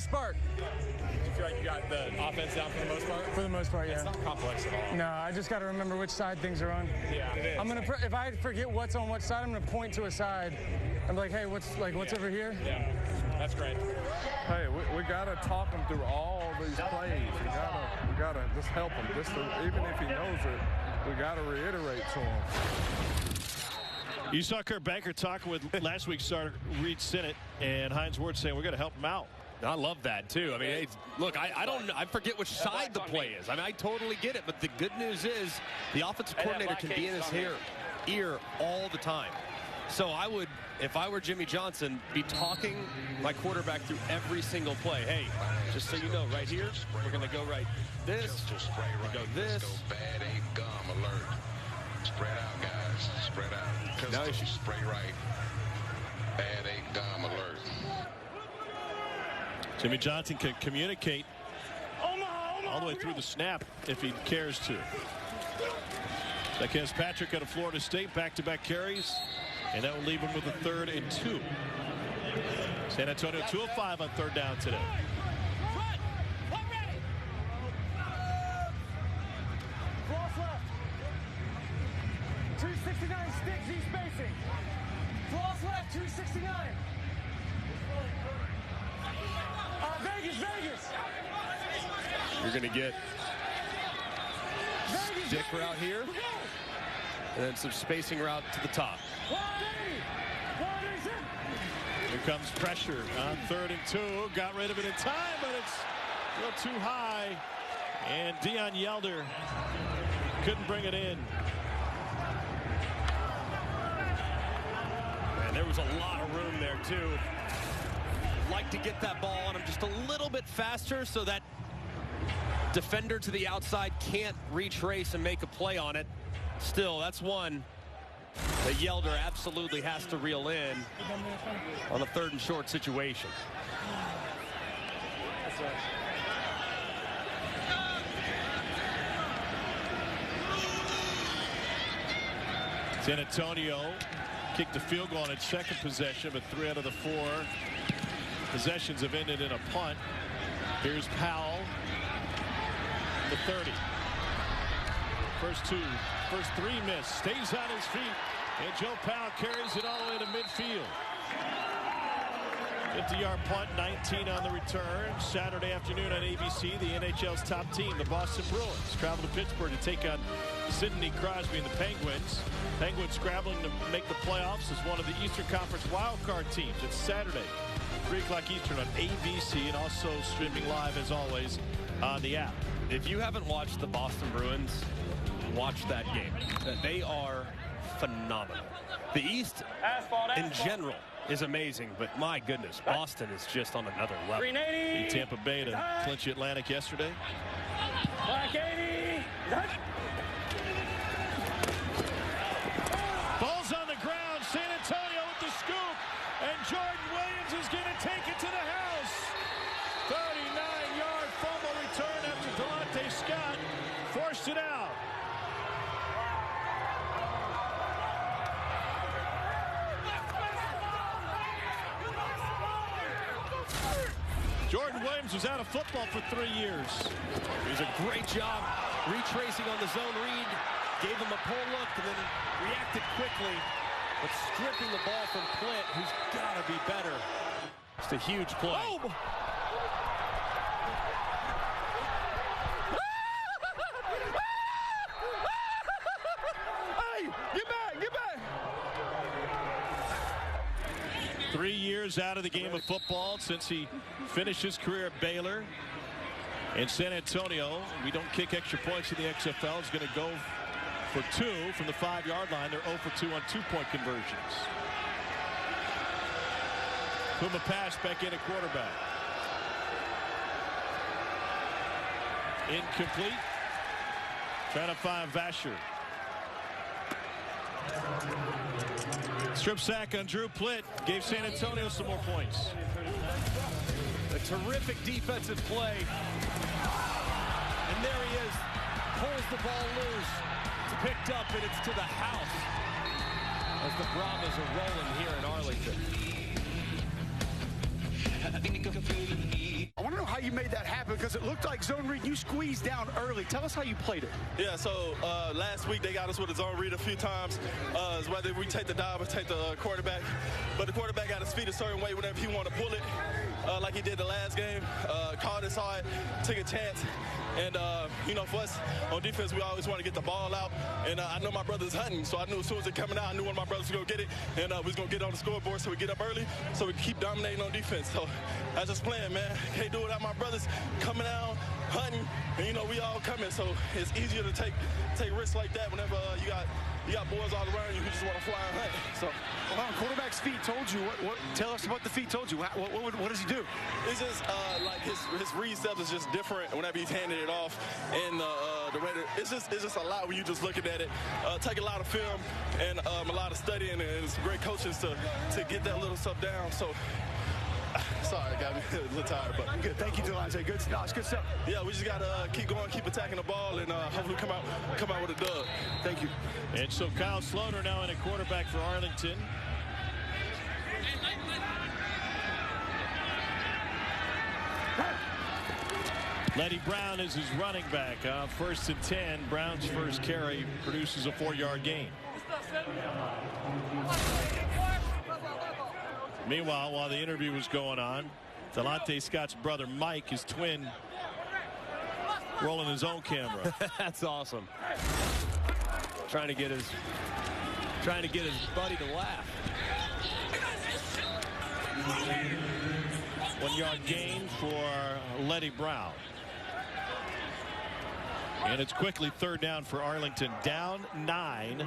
spark. You feel like you got the offense down for the most part? For the most part, yeah. It's not complex at all. No, I just got to remember which side things are on. Yeah, it is. I'm gonna if I forget what's on what side, I'm gonna point to a side. I'm like, hey, what's over here? Yeah, that's great. Hey, we gotta talk him through all these plays. We gotta just help him. Even if he knows it, we gotta reiterate to him. You saw Kurt Banker talking with last week's starter Reed Sinnott and Hines Ward saying we're going to help him out. I love that too. I mean, look, I forget which side the play is. I mean, I totally get it, but the good news is the offensive coordinator can be in his ear all the time. So I would, if I were Jimmy Johnson, be talking my quarterback through every single play. Hey, just so you know, right here, we're going to go right this, we go this. Bad ain't gum alert. Spread out, guys. Spread out. Pistol, spray right. Bad ain't gum alert. Jimmy Johnson can communicate all the way through the snap if he cares to. Zacchaeus Patrick out of Florida State, back-to-back carries, and that will leave him with a 3rd and 2. San Antonio 2 of 5 on 3rd down today. Cross left. 269 sticks, Z spacing. Cross left, 269. Vegas. You're going to get stick route here, and then some spacing route to the top. Here comes pressure on 3rd and 2. Got rid of it in time, but it's a little too high. And Dion Yelder couldn't bring it in. And there was a lot of room there, too. Like to get that ball on him just a little bit faster so that defender to the outside can't retrace and make a play on it. Still, that's one that Yelder absolutely has to reel in on a 3rd and short situation. San Antonio kicked the field goal on its second possession, but 3 out of the 4 possessions have ended in a punt. Here's Powell, the 30. First 3 miss. Stays on his feet, and Joe Powell carries it all the way to midfield. 50-yard punt, 19 on the return. Saturday afternoon on ABC, the NHL's top team, the Boston Bruins, travel to Pittsburgh to take on Sidney Crosby and the Penguins. Penguins scrabbling to make the playoffs as one of the Eastern Conference wildcard teams. It's Saturday, 3 o'clock Eastern on ABC, and also streaming live, as always, on the app. If you haven't watched the Boston Bruins, watch that game. They are phenomenal. The East, in general, is amazing, but my goodness, Boston is just on another level. In Tampa Bay to clinch the Atlantic yesterday. Ball's on the ground. San Antonio with the scoop, and Jordan Scott forced it out. Jordan Williams was out of football for 3 years. He's a great job retracing on the zone read. Gave him a pull look and then reacted quickly. But stripping the ball from Clint, who's got to be better. It's a huge play. Oh! Hey, get back, get back! 3 years out of the game of football since he finished his career at Baylor. In San Antonio, we don't kick extra points in the XFL. He's going to go for 2 from the 5-yard line. They're 0 for 2 on 2-point conversions. Puma pass back in at quarterback. Incomplete. Trying to find Vasher. Strip sack on Drew Plitt gave San Antonio some more points. A terrific defensive play. And there he is. Pulls the ball loose. It's picked up and it's to the house. As the Brahmas are rolling here in Arlington. I want to know how you made that happen because it looked like zone read. You squeezed down early. Tell us how you played it. Yeah, so last week they got us with a zone read a few times. Whether we take the dive or take the quarterback. But the quarterback got his feet a certain way whenever he wanted to pull it, like he did the last game. Caught it, saw it, took a chance. And, you know, for us on defense, we always want to get the ball out. And I know my brother's hunting, so I knew as soon as it coming out, I knew one of my brothers was going to get it. And we was going to get on the scoreboard so we get up early so we keep dominating on defense. So that's just playing, man. Can't do it without my brothers coming out, hunting. And, you know, we all coming. So it's easier to take risks like that whenever you got boys all around you who just want to fly and hunt. So, quarterback's feet told you. What? Tell us what the feet told you. What does he do? It's just like his read steps is just different whenever he's handing it off. And the Raider, it's just a lot when you just looking at it. Take a lot of film and a lot of studying and some great coaches to get that little stuff down. So. Sorry, I got me a little tired, but good. Thank you, Delonte. Good stuff. It's good stuff. Yeah, we just got to keep going, keep attacking the ball, and hopefully come out with a dub. Thank you. And so Kyle Sloter now in a quarterback for Arlington. Letty Brown is his running back. 1st and 10. Brown's first carry produces a 4-yard gain. Meanwhile, while the interview was going on, Delonte Scott's brother Mike, his twin, rolling his own camera. That's awesome. Trying to get his buddy to laugh. 1-yard gain for Letty Brown. And it's quickly 3rd down for Arlington. Down 9.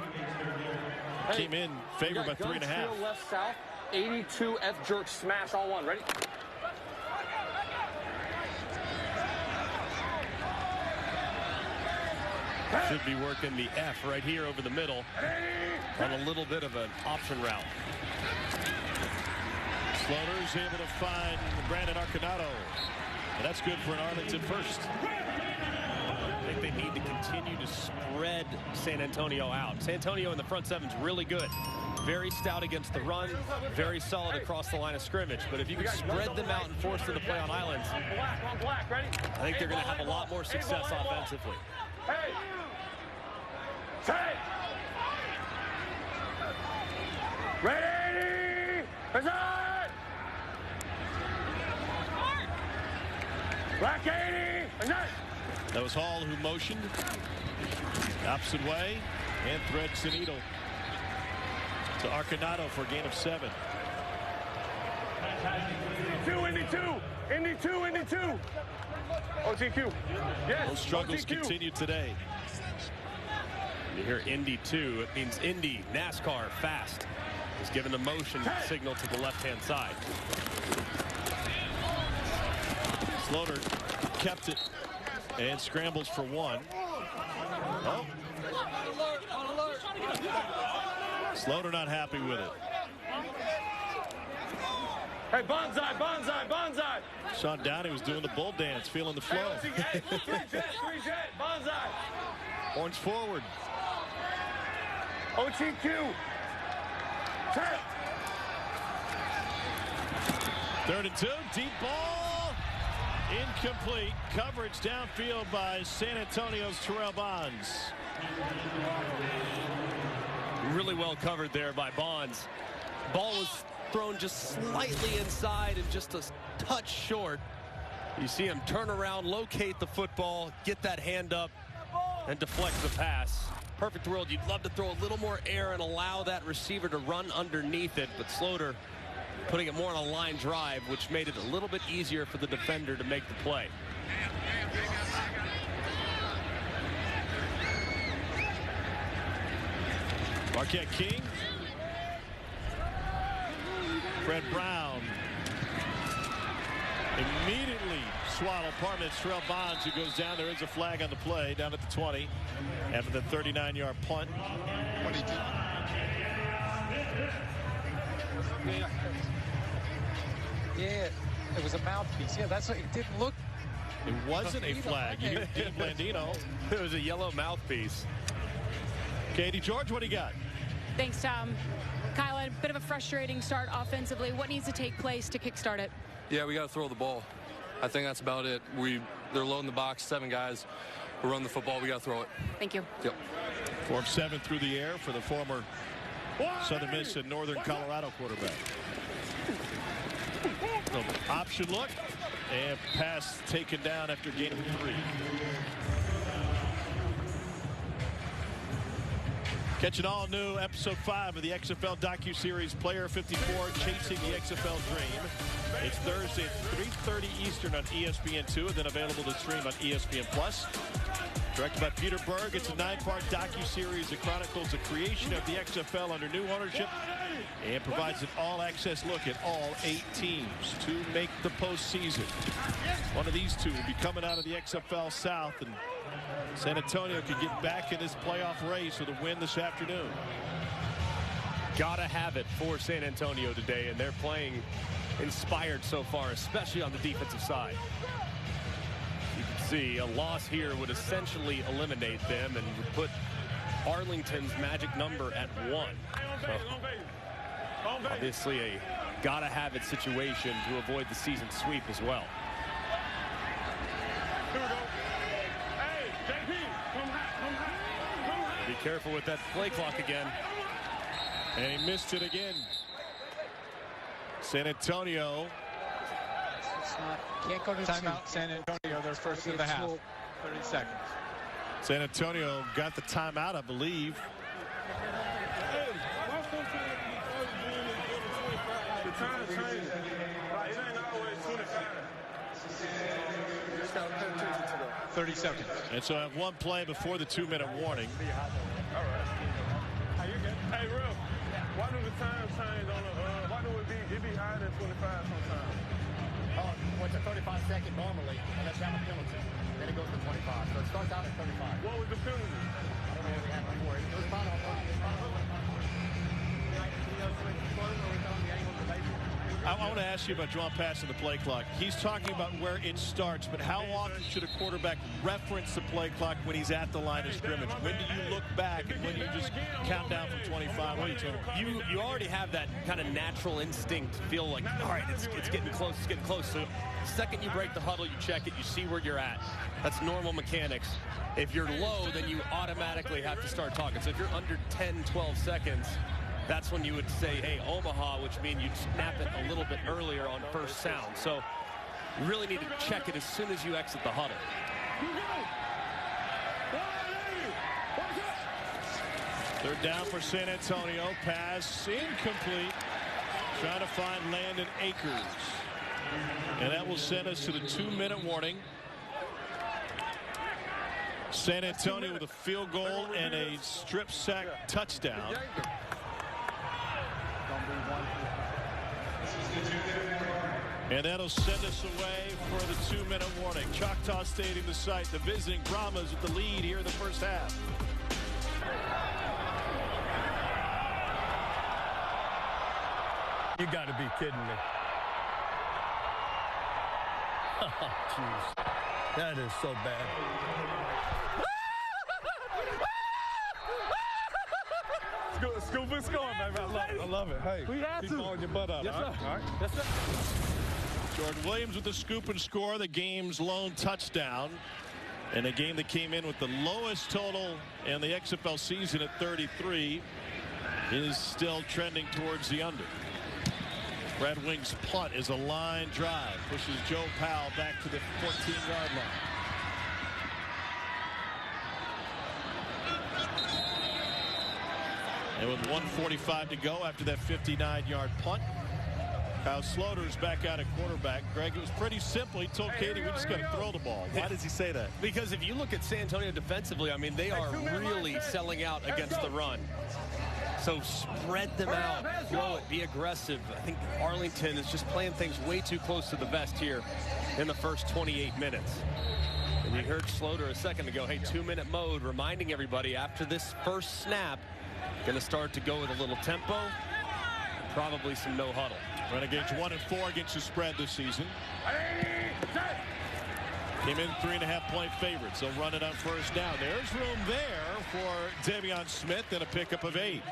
Came in favored by 3.5. Left south. 82 F jerk smash all one. Ready? Should be working the F right here over the middle on a little bit of an option route. Sloter's able to find Brandon Arconato. And that's good for an Arlington first. I think they need to continue to spread San Antonio out. San Antonio in the front seven's really good. Very stout against the run, very solid across the line of scrimmage. But if you can spread them out and force them to play on islands, I think they're going to have a lot more success offensively. Hey! Ready! Present! Black 80! Present! That was Hall who motioned. Opposite way and threads the needle to Arconato for a gain of 7. Indy 2. OTQ. Yes. Those struggles OTQ. continue today. You hear Indy 2. It means Indy, NASCAR, fast. He's given the motion signal to the left-hand side. Sloter kept it and scrambles for 1. Oh. Sloter not happy with it. Hey, bonsai, bonsai, bonsai. Sean Downey was doing the bull dance, feeling the flow. Hey, three jet, bonsai. Horns forward. OTQ. Turn. 3rd and 2, deep ball. Incomplete. Coverage downfield by San Antonio's Terrell Bonds. Really well covered there by Bonds. Ball was thrown just slightly inside and just a touch short. You see him turn around, locate the football, get that hand up, and deflect the pass. Perfect world. You'd love to throw a little more air and allow that receiver to run underneath it, but Sloter putting it more on a line drive, which made it a little bit easier for the defender to make the play. Marquette King. Fred Brown immediately swallowed partner. It's Terrell Bonds who goes down. There is a flag on the play down at the 20 after the 39-yard punt. Yeah, it was a mouthpiece. Yeah, that's what it didn't look. It wasn't a flag. Dean Blandino. It was a yellow mouthpiece. Katie George, what do you got? Thanks, Tom. Kyle, a bit of a frustrating start offensively. What needs to take place to kickstart it? Yeah, we got to throw the ball. I think that's about it. They're loading the box, 7 guys. We run the football. We got to throw it. Thank you. Yep. Form 7 through the air for the former Southern Miss and Northern Colorado quarterback. Option look and pass taken down after gain of 3. Catch an all-new episode 5 of the XFL docuseries Player 54, Chasing the XFL Dream. It's Thursday at 3:30 Eastern on ESPN2, and then available to stream on ESPN+. Directed by Peter Berg, it's a 9-part docuseries that chronicles the creation of the XFL under new ownership and provides an all-access look at all 8 teams to make the postseason. One of these 2 will be coming out of the XFL South, and San Antonio could get back in this playoff race with a win this afternoon. Gotta have it for San Antonio today, and they're playing inspired so far, especially on the defensive side. You can see a loss here would essentially eliminate them and would put Arlington's magic number at 1. So, obviously a gotta have it situation to avoid the season sweep as well. Be careful with that play clock again. And he missed it again. San Antonio. Can't go to timeout. San Antonio, their first of the half. 30 seconds. San Antonio got the timeout, I believe. The time changes. It ain't always 25. Just gotta pay attention to that. 30 seconds. And so I have 1 play before the 2-minute warning. All right. Hey, Real, why do the time change on the, why do it be higher than 25 sometimes? Well, it's a 35-second normally, unless you have a penalty. Then it goes to 25. So it starts out at 35. What was the penalty? I don't know what we had before. It was fine on I want to ask you about drawn pass in the play clock. He's talking about where it starts, but how often should a quarterback reference the play clock when he's at the line of scrimmage? When do you look back and when you just count down from 25? What are you talking? You already have that kind of natural instinct to feel like, all right, it's getting close, it's getting close. So the second you break the huddle, you check it, you see where you're at. That's normal mechanics. If you're low, then you automatically have to start talking. So if you're under 10, 12 seconds, that's when you would say, hey, Omaha, which means you'd snap it a little bit earlier on first sound. So you really need to check it as soon as you exit the huddle. Third down for San Antonio. Pass incomplete. Trying to find Landon Akers. And that will send us to the 2-minute warning. San Antonio with a field goal and a strip sack touchdown. And that'll send us away for the 2-minute warning. Choctaw Stadium, the site. The visiting Brahmas with the lead here in the first half. You got to be kidding me. Jeez. That is so bad. Scoop is going, baby. I love it. Hey, keep blowing your butt out. Yes, sir. All right. Yes, sir. Jordan Williams with the scoop and score, the game's lone touchdown. In a game that came in with the lowest total in the XFL season at 33, is still trending towards the under. Red Wings punt is a line drive, pushes Joe Powell back to the 14-yard line. And with 1:45 to go after that 59-yard punt, Kyle Sloter's back out at quarterback. Greg, it was pretty simple. He told Katie, we just got to throw the ball. Why does he say that? Because if you look at San Antonio defensively, I mean, they are really selling out against the run. So spread them out, throw it, be aggressive. I think Arlington is just playing things way too close to the vest here in the first 28 minutes. And you heard Sloter a second ago, hey, 2-minute mode, reminding everybody after this first snap, going to start to go with a little tempo, probably some no huddle. Renegades 1-4 against the spread this season. Came in 3.5-point favorites. They'll run it on first down. There's room there for Davion Smith and a pickup of 8.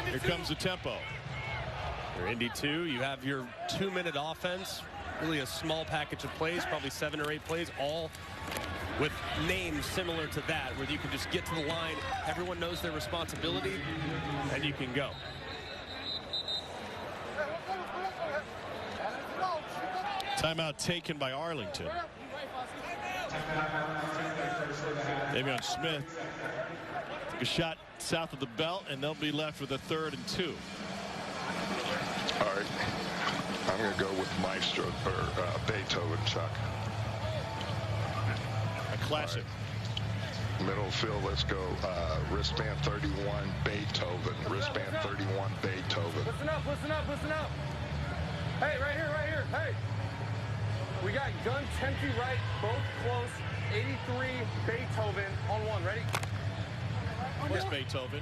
Here comes the tempo. For Indy 2, you have your 2-minute offense. Really a small package of plays, probably 7 or 8 plays, all with names similar to that, where you can just get to the line, everyone knows their responsibility, and you can go. Timeout taken by Arlington. Davion Smith took a shot south of the belt, and they'll be left with a 3rd and 2. All right. I'm going to go with Maestro, or Beethoven, Chuck. A classic. Right. Middle field, let's go. Wristband 31, Beethoven. Wristband 31, Beethoven. Listen up, listen up, listen up. Hey, right here, right here. Hey. We got gun 10 feet right, both close. 83, Beethoven on 1. Ready? Where's Beethoven?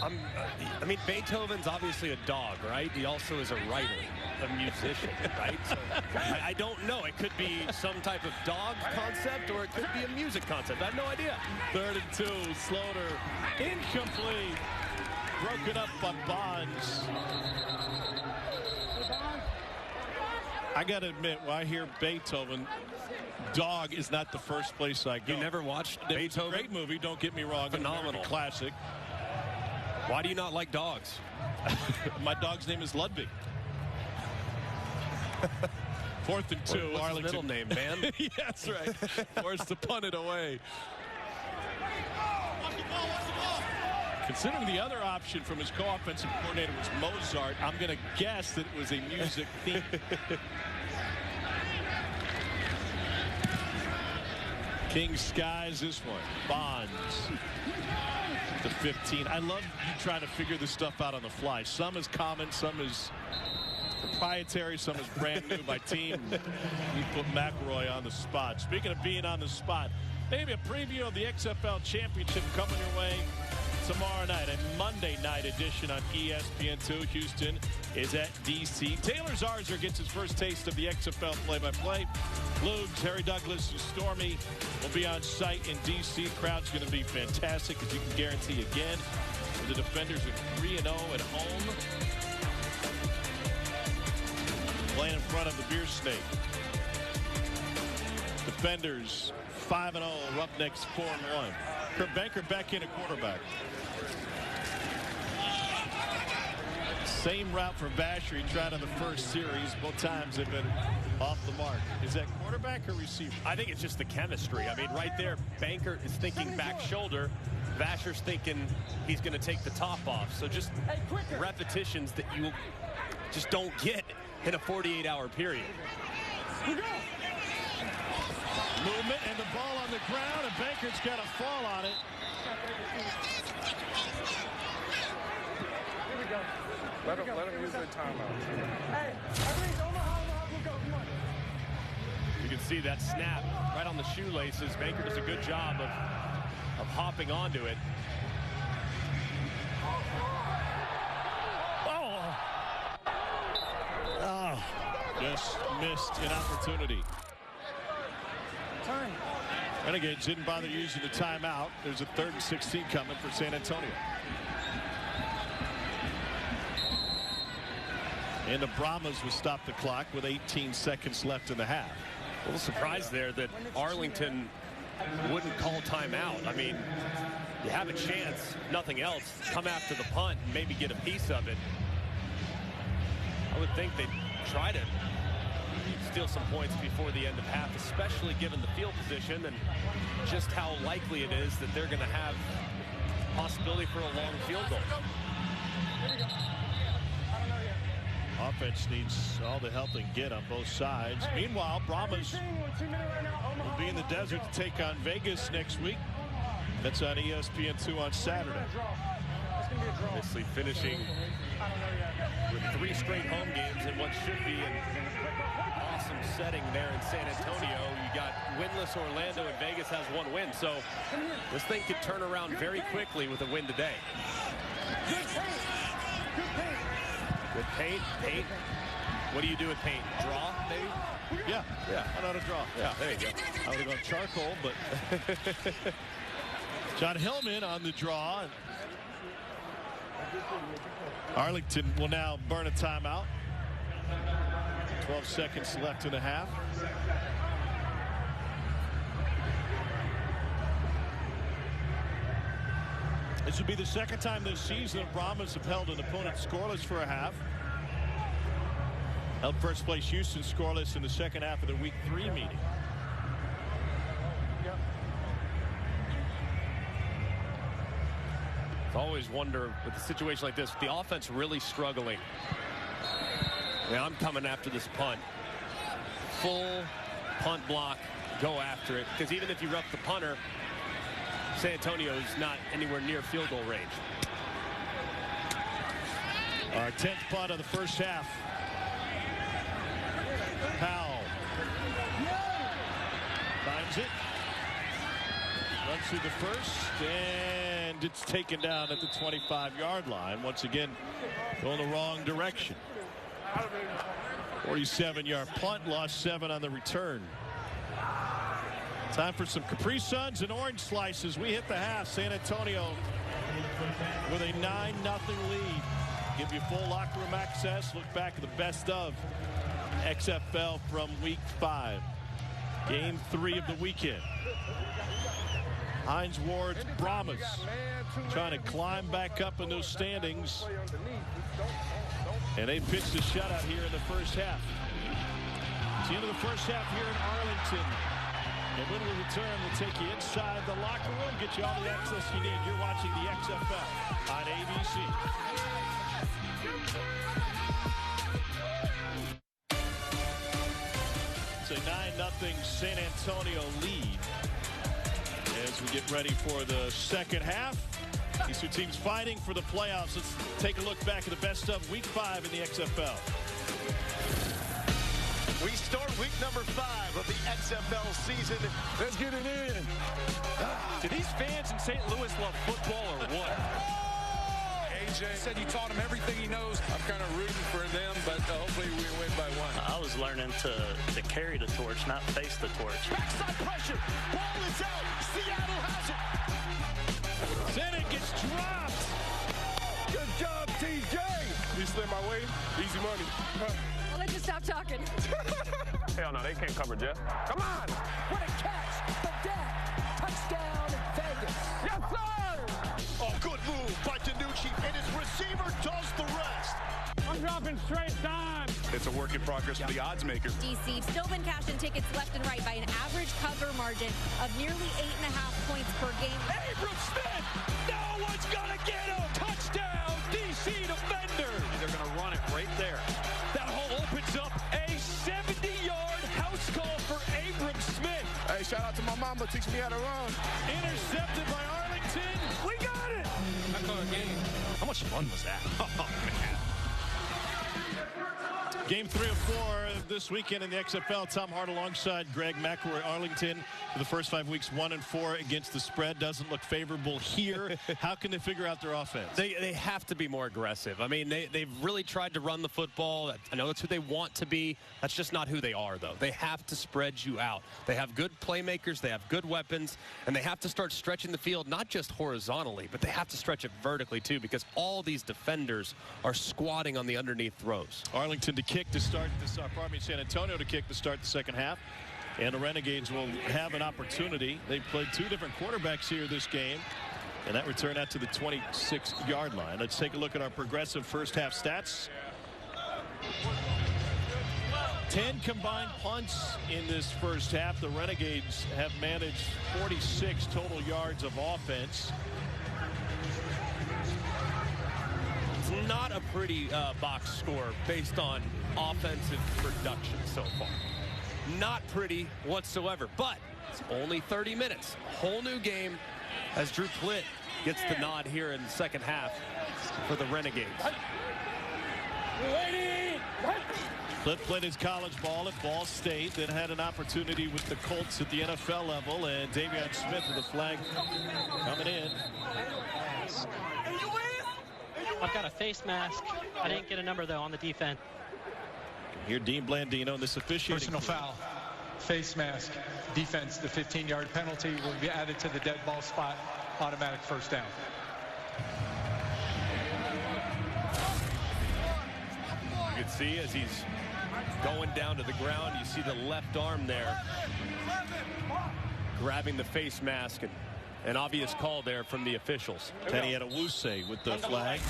I mean, Beethoven's obviously a dog, right? He also is a writer, a musician, right? So I don't know. It could be some type of dog concept, or it could be a music concept. I have no idea. 3rd and 2. Sloter incomplete. Broken up by Bonds. I got to admit, when I hear Beethoven, dog is not the first place I go. You never watched Beethoven? Great movie, don't get me wrong. Phenomenal. Classic. Why do you not like dogs? My dog's name is Ludwig. 4th and 2. What's Arlington. his middle name, man? Yeah, that's right. Forced to punt it away. Considering the other option from his co-offensive coordinator was Mozart, I'm going to guess that it was a music theme. King skies this one. Bonds. The 15. I love you trying to figure this stuff out on the fly. Some is common, some is proprietary, some is brand new by team. You put McElroy on the spot. Speaking of being on the spot, maybe a preview of the XFL Championship coming your way tomorrow night, a Monday night edition on ESPN2. Houston is at DC. Taylor Zarzour gets his first taste of the XFL play-by-play. Lugs, Harry Douglas, and Stormy will be on site in DC. Crowd's going to be fantastic, as you can guarantee again. The Defenders are 3-0 at home, playing in front of the Beer Snake. Defenders 5-0, Roughnecks 4-1. Kurt Banker back in at quarterback. Same route for Vasher he tried on the first series. Both times have been off the mark. Is that quarterback or receiver? I think it's just the chemistry. I mean, right there, Banker is thinking back shoulder. Vasher's thinking he's going to take the top off. So just repetitions that you just don't get in a 48-hour period. Movement and the ball on the ground, and Banker's got a fall on it. Here we go. Let him use their timeout. Hey, Omaha, we'll go. Come on. You can see that snap right on the shoelaces. Banker does a good job of hopping onto it. Just missed an opportunity. Time. Renegades didn't bother using the timeout. There's a 3rd and 16 coming for San Antonio. And the Brahmas will stop the clock with 18 seconds left in the half. A little surprised there that Arlington wouldn't call timeout. I mean, you have a chance, nothing else, come after the punt and maybe get a piece of it. I would think they'd try to steal some points before the end of half, especially given the field position and just how likely it is that they're going to have possibility for a long field goal. Offense needs all the help they can get on both sides. Meanwhile, Brahmas will be in the desert to take on Vegas next week. That's on ESPN2 on Saturday. Obviously finishing with 3 straight home games in what should be an awesome setting there in San Antonio. You got winless Orlando, and Vegas has 1 win. So this thing could turn around very quickly with a win today. Good paint. Paint. What do you do with paint? Draw, maybe? Yeah. I know how to draw. Yeah, there you go. I would have gone charcoal, but John Hillman on the draw. Arlington will now burn a timeout. 12 seconds left in the half. This would be the 2nd time this season the Brahmas have held an opponent scoreless for a half. Held first place Houston scoreless in the 2nd half of the Week 3 meeting. I always wonder with a situation like this, with the offense really struggling. Yeah, I'm coming after this punt. Full punt block, go after it. Because even if you rough the punter, San Antonio's not anywhere near field goal range. Our 10th punt of the first half. Powell finds it. Runs through the first, and it's taken down at the 25-yard line. Once again, going the wrong direction. 47-yard punt, lost 7 on the return. Time for some Capri Suns and orange slices. We hit the half. San Antonio with a 9-0 lead. Give you full locker room access. Look back at the best of XFL from Week 5. Game 3 of the weekend. Hines Ward's Brahmas trying to climb back up in those standings. And they pitched a shutout here in the first half. It's the end of the first half here in Arlington. And when we return, we'll take you inside the locker room, get you all the access you need. You're watching the XFL on ABC. It's a 9-0 San Antonio lead as we get ready for the 2nd half. These 2 teams fighting for the playoffs. Let's take a look back at the best of Week 5 in the XFL. We start week number 5 of the XFL season. Let's get it in. Do these fans in St. Louis love football or what? AJ said you taught him everything he knows. I'm kind of rooting for them, but hopefully we win by 1. I was learning to carry the torch, not face the torch. Backside pressure. Ball is out. Seattle has it. Senate gets dropped. Good job, TJ. You slid my way. Easy money. I'll let you stop talking. Hell no, they can't cover Jeff. Come on. What a catch. The deck. Touchdown, Vegas. Yes, sir. Oh, good move by DiNucci, and his receiver does the rest. I'm dropping straight down. It's a work in progress for the odds maker. DC still been cashing tickets left and right by an average cover margin of nearly 8.5 points per game. Abram Smith! No one's gonna get him! Touchdown, DC defender! They're gonna run it right there. That hole opens up a 70-yard house call for Abram Smith. Hey, shout out to my mama, teach me how to run. Intercepted by Arlington. We got it! I call a game. How much fun was that? Oh, man. Game 3 of 4 this weekend in the XFL. Tom Hart alongside Greg McElroy. Arlington for the first 5 weeks 1-4 against the spread. Doesn't look favorable here. How can they figure out their offense? They have to be more aggressive. I mean, they've really tried to run the football. I know that's who they want to be. That's just not who they are, though. They have to spread you out. They have good playmakers. They have good weapons. And they have to start stretching the field, not just horizontally, but they have to stretch it vertically, too, because all these defenders are squatting on the underneath throws. Arlington to kick to start this, San Antonio to kick to start the second half. And the Renegades will have an opportunity. They played 2 different quarterbacks here this game. And that return out to the 26-yard line. Let's take a look at our progressive first half stats. 10 combined punts in this first half. The Renegades have managed 46 total yards of offense. It's not a pretty box score based on offensive production so far. Not pretty whatsoever, but it's only 30 minutes. Whole new game as Drew Plitt gets the nod here in the second half for the Renegades. Plitt played his college ball at Ball State, then had an opportunity with the Colts at the NFL level, and Davion Smith with the flag coming in. I've got a face mask. I didn't get a number, though, on the defense. Here, Dean Blandino, this officiating. Personal foul, face mask, defense. The 15-yard penalty will be added to the dead ball spot. Automatic first down. You can see as he's going down to the ground, you see the left arm there grabbing the face mask, and an obvious call there from the officials. Kenny Adewuse with the flag.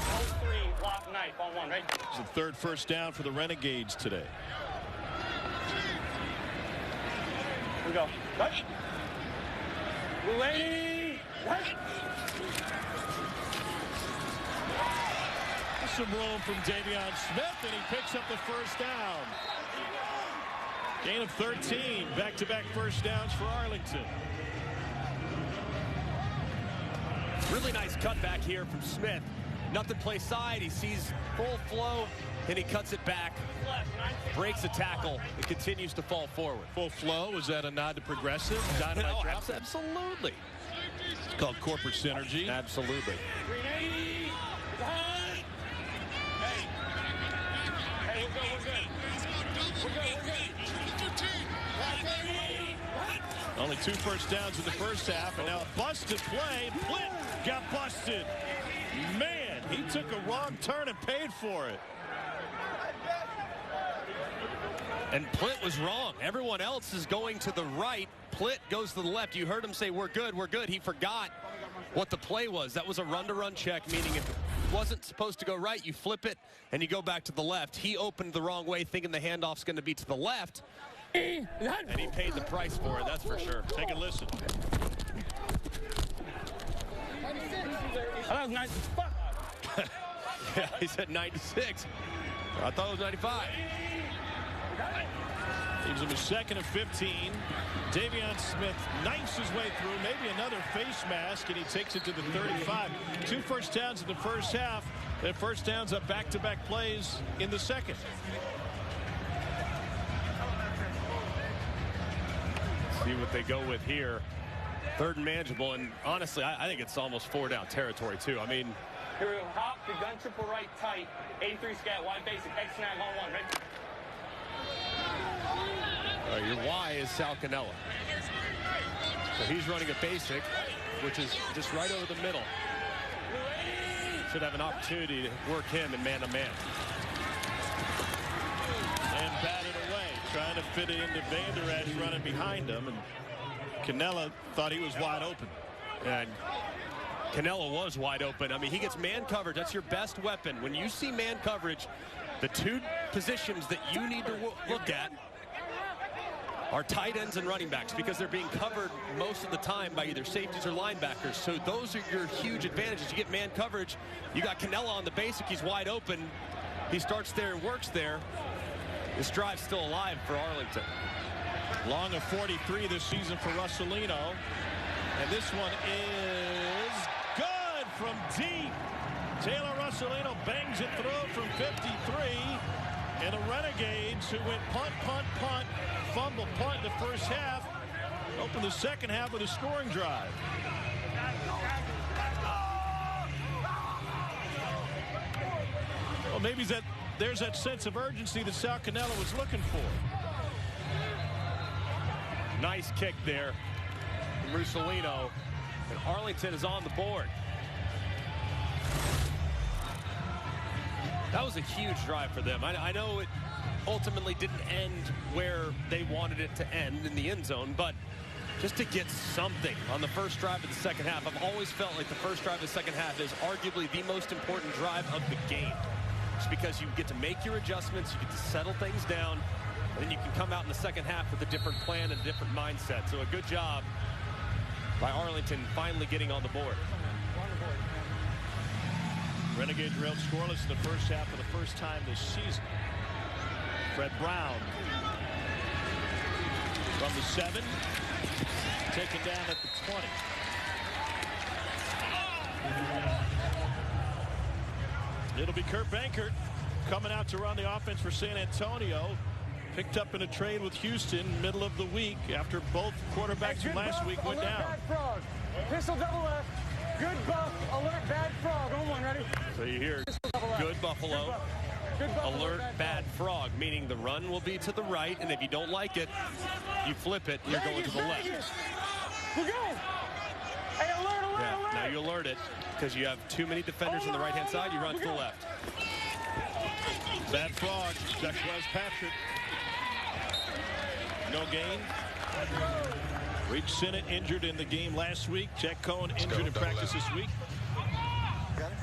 It's the third first down for the Renegades today. Here we go. Touch. Lady. Some room from Davion Smith, and he picks up the first down. Gain of 13. Back-to-back first downs for Arlington. Really nice cutback here from Smith. Nothing play side. He sees full flow, and he cuts it back. Breaks a tackle. It continues to fall forward. Full flow. Was that a nod to progressive? Dynamite drop? Absolutely. It's called corporate synergy. Absolutely. Hey, we're good. Only 2 first downs in the first half, and now a busted play. Plitt got busted. Man, he took a wrong turn and paid for it. And Plitt was wrong. Everyone else is going to the right. Plitt goes to the left. You heard him say, we're good, we're good. He forgot what the play was. That was a run-to-run check, meaning if it wasn't supposed to go right, you flip it, and you go back to the left. He opened the wrong way, thinking the handoff's going to be to the left, and he paid the price for it, that's for sure. Take a listen. That was 95. Yeah, he said 96. I thought it was 95. Gives him a second and 15. Davion Smith knifes his way through, maybe another face mask, and he takes it to the 35. 2 first downs in the first half. Their first downs up back-to-back plays in the second. See what they go with here. 3rd and manageable, and honestly, I think it's almost 4-down territory, too. I mean, Here we go. Hop the gun triple right tight. 83 scat wide basic. X snag on 1. Ready? your Y is Sal Cannella. So he's running a basic, which is just right over the middle. Should have an opportunity to work him in man-to-man. And batted away, trying to fit it into Vander Esch running behind him. And Cannella thought he was wide open. And Cannella was wide open. I mean, he gets man coverage. That's your best weapon. When you see man coverage, the 2 positions that you need to look at are tight ends and running backs, because they're being covered most of the time by either safeties or linebackers. So those are your huge advantages. You get man coverage. You got Cannella on the basic. He's wide open. He starts there and works there. This drive's still alive for Arlington. Long of 43 this season for Russolino. And this one is good from deep. Taylor Russolino bangs it through from 53. And the Renegades, who went punt, punt, punt, fumble, punt in the first half, opened the second half with a scoring drive. Well, maybe there's that sense of urgency that Sal Cannella was looking for. Nice kick there from Russolino. And Arlington is on the board. That was a huge drive for them. I know it ultimately didn't end where they wanted it to end in the end zone, but just to get something on the first drive of the second half. I've always felt like the first drive of the second half is arguably the most important drive of the game. Just because you get to make your adjustments, you get to settle things down, and then you can come out in the second half with a different plan and a different mindset. So a good job by Arlington finally getting on the board. Renegades railed scoreless in the first half for the first time this season. Fred Brown from the 7, taken down at the 20. It'll be Kurt Benkert coming out to run the offense for San Antonio. Picked up in a trade with Houston middle of the week after both quarterbacks from last week went down. Bad frog. Pistol double left. Good buff. Alert bad frog. On one. Ready? So you hear good Buffalo. Good buffalo, alert bad frog, meaning the run will be to the right, and if you don't like it, you flip it, you're going to the left. We're going. Hey, alert, alert, alert. Now you alert it because you have too many defenders on the right-hand side. You run to the left. Bad frog. Check was Patrick. No gain. Reach Sinnott injured in the game last week. Jack Cohen injured in practice this week. Got it.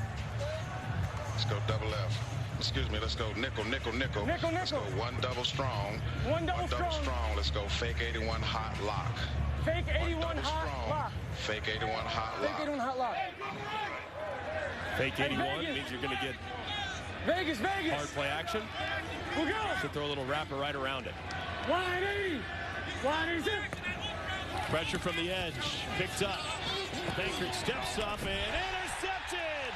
Let's go double F. Excuse me, let's go nickel, nickel, nickel. Nickel, let's nickel. go one double strong. One double strong. Let's go fake 81 hot lock. Fake 81 hot lock. Fake 81 hot lock. Fake 81 hot lock. Fake 81 means you're going to get Vegas. hard play action. We're going. So throw a little wrapper right around it. 180. 180. Pressure from the edge. Picked up. Bankert steps up and intercepted.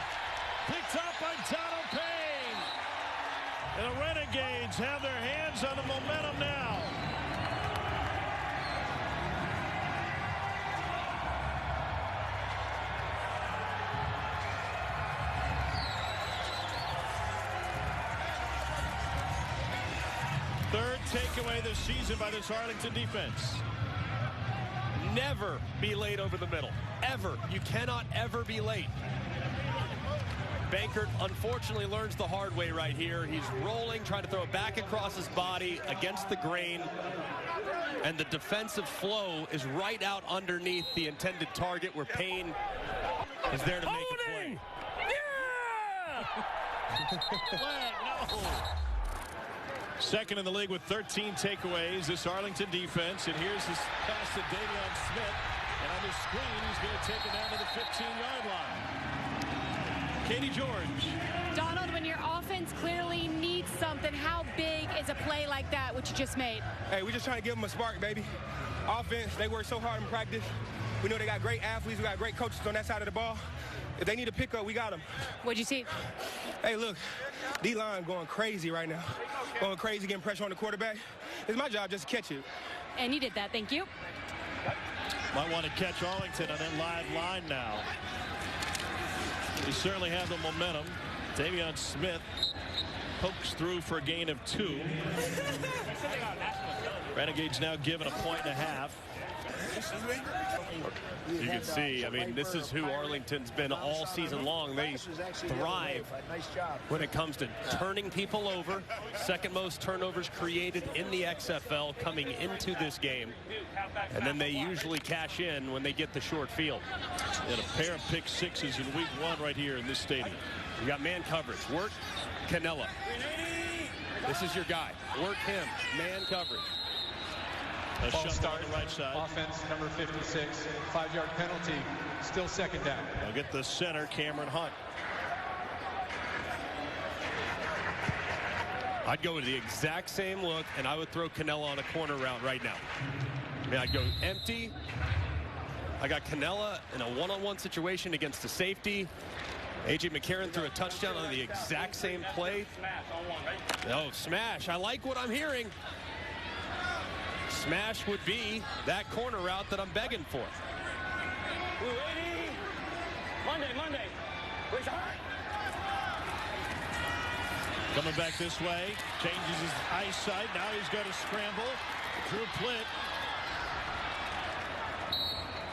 Picked up by Donald Payne. And the Renegades have their hands on the momentum now. Third takeaway this season by this Arlington defense. Never be late over the middle. Ever. You cannot ever be late. Benkert unfortunately learns the hard way right here. He's rolling, trying to throw it back across his body against the grain. And the defensive flow is right out underneath the intended target where Payne is there to make a play. Yeah! No. Second in the league with 13 takeaways, this Arlington defense. And here's his pass to Davion Smith. And on the screen, he's going to take it down to the 15-yard line. Katie George. Donald, when your offense clearly needs something, how big is a play like that, which you just made? Hey, we're just trying to give them a spark, baby. Offense, they work so hard in practice. We know they got great athletes. We got great coaches on that side of the ball. If they need a pickup, we got them. What'd you see? Hey, look, D-line going crazy right now. Going crazy, getting pressure on the quarterback. It's my job just to catch it. And you did that. Thank you. Might want to catch Arlington on that live line now. They certainly have the momentum. Davion Smith pokes through for a gain of 2. Renegades now given 1.5. You can see, I mean, this is who Arlington's been all season long. They thrive when it comes to turning people over. Second most turnovers created in the XFL coming into this game. And then they usually cash in when they get the short field. And a pair of pick sixes in week 1 right here in this stadium. You got man coverage. Work Cannella. This is your guy. Work him. Man coverage. A Ball shuttle start on the right side. Offense number 56. 5-yard penalty. Still second down. They'll get the center, Cameron Hunt. I'd go with the exact same look, and I would throw Cannella on a corner route right now. I mean, I'd go empty. I got Cannella in a one-on-one situation against the safety. A.J. McCarron threw a touchdown on the exact same play. Oh, smash. I like what I'm hearing. Smash would be that corner route that I'm begging for. Monday. Where's your heart? Coming back this way. Changes his eyesight. Now he's got to scramble. Drew Plitt.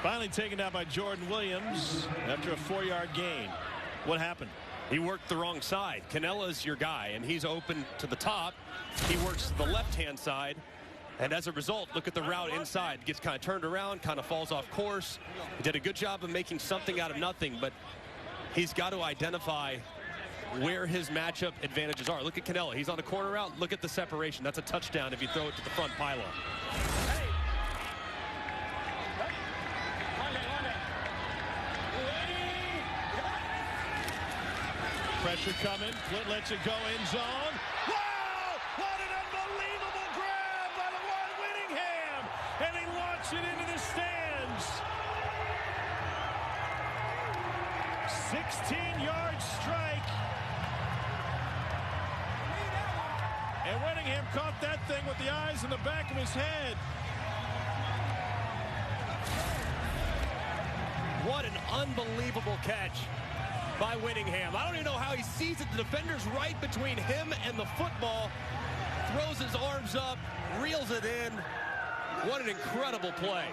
Finally taken down by Jordan Williams after a 4-yard gain. What happened? He worked the wrong side. Canella's your guy, and he's open to the top. He works the left-hand side. And as a result, look at the route inside. Gets kind of turned around, kind of falls off course. He did a good job of making something out of nothing, but he's got to identify where his matchup advantages are. Look at Canella. He's on a corner route. Look at the separation. That's a touchdown if you throw it to the front pylon. Pressure coming. Plitt lets it go in zone. Wow! What an unbelievable grab by LaJuan Whittingham! And he launched it into the stands. 16-yard strike. And Whittingham caught that thing with the eyes in the back of his head. What an unbelievable catch by Whittingham. I don't even know how he sees it. The defender's right between him and the football. Throws his arms up, reels it in. What an incredible play.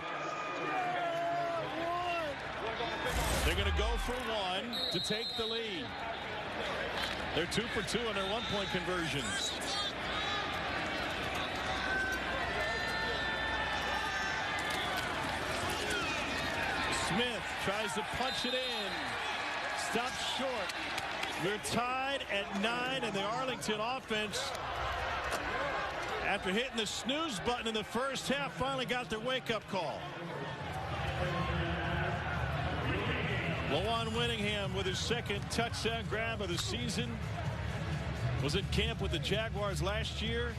They're going to go for one to take the lead. They're 2 for 2 on their 1-point conversions. Smith tries to punch it in. Stops short. We're tied at 9, and the Arlington offense, after hitting the snooze button in the first half, finally got their wake-up call. LaJuan Whittingham with his second touchdown grab of the season. Was in camp with the Jaguars last year.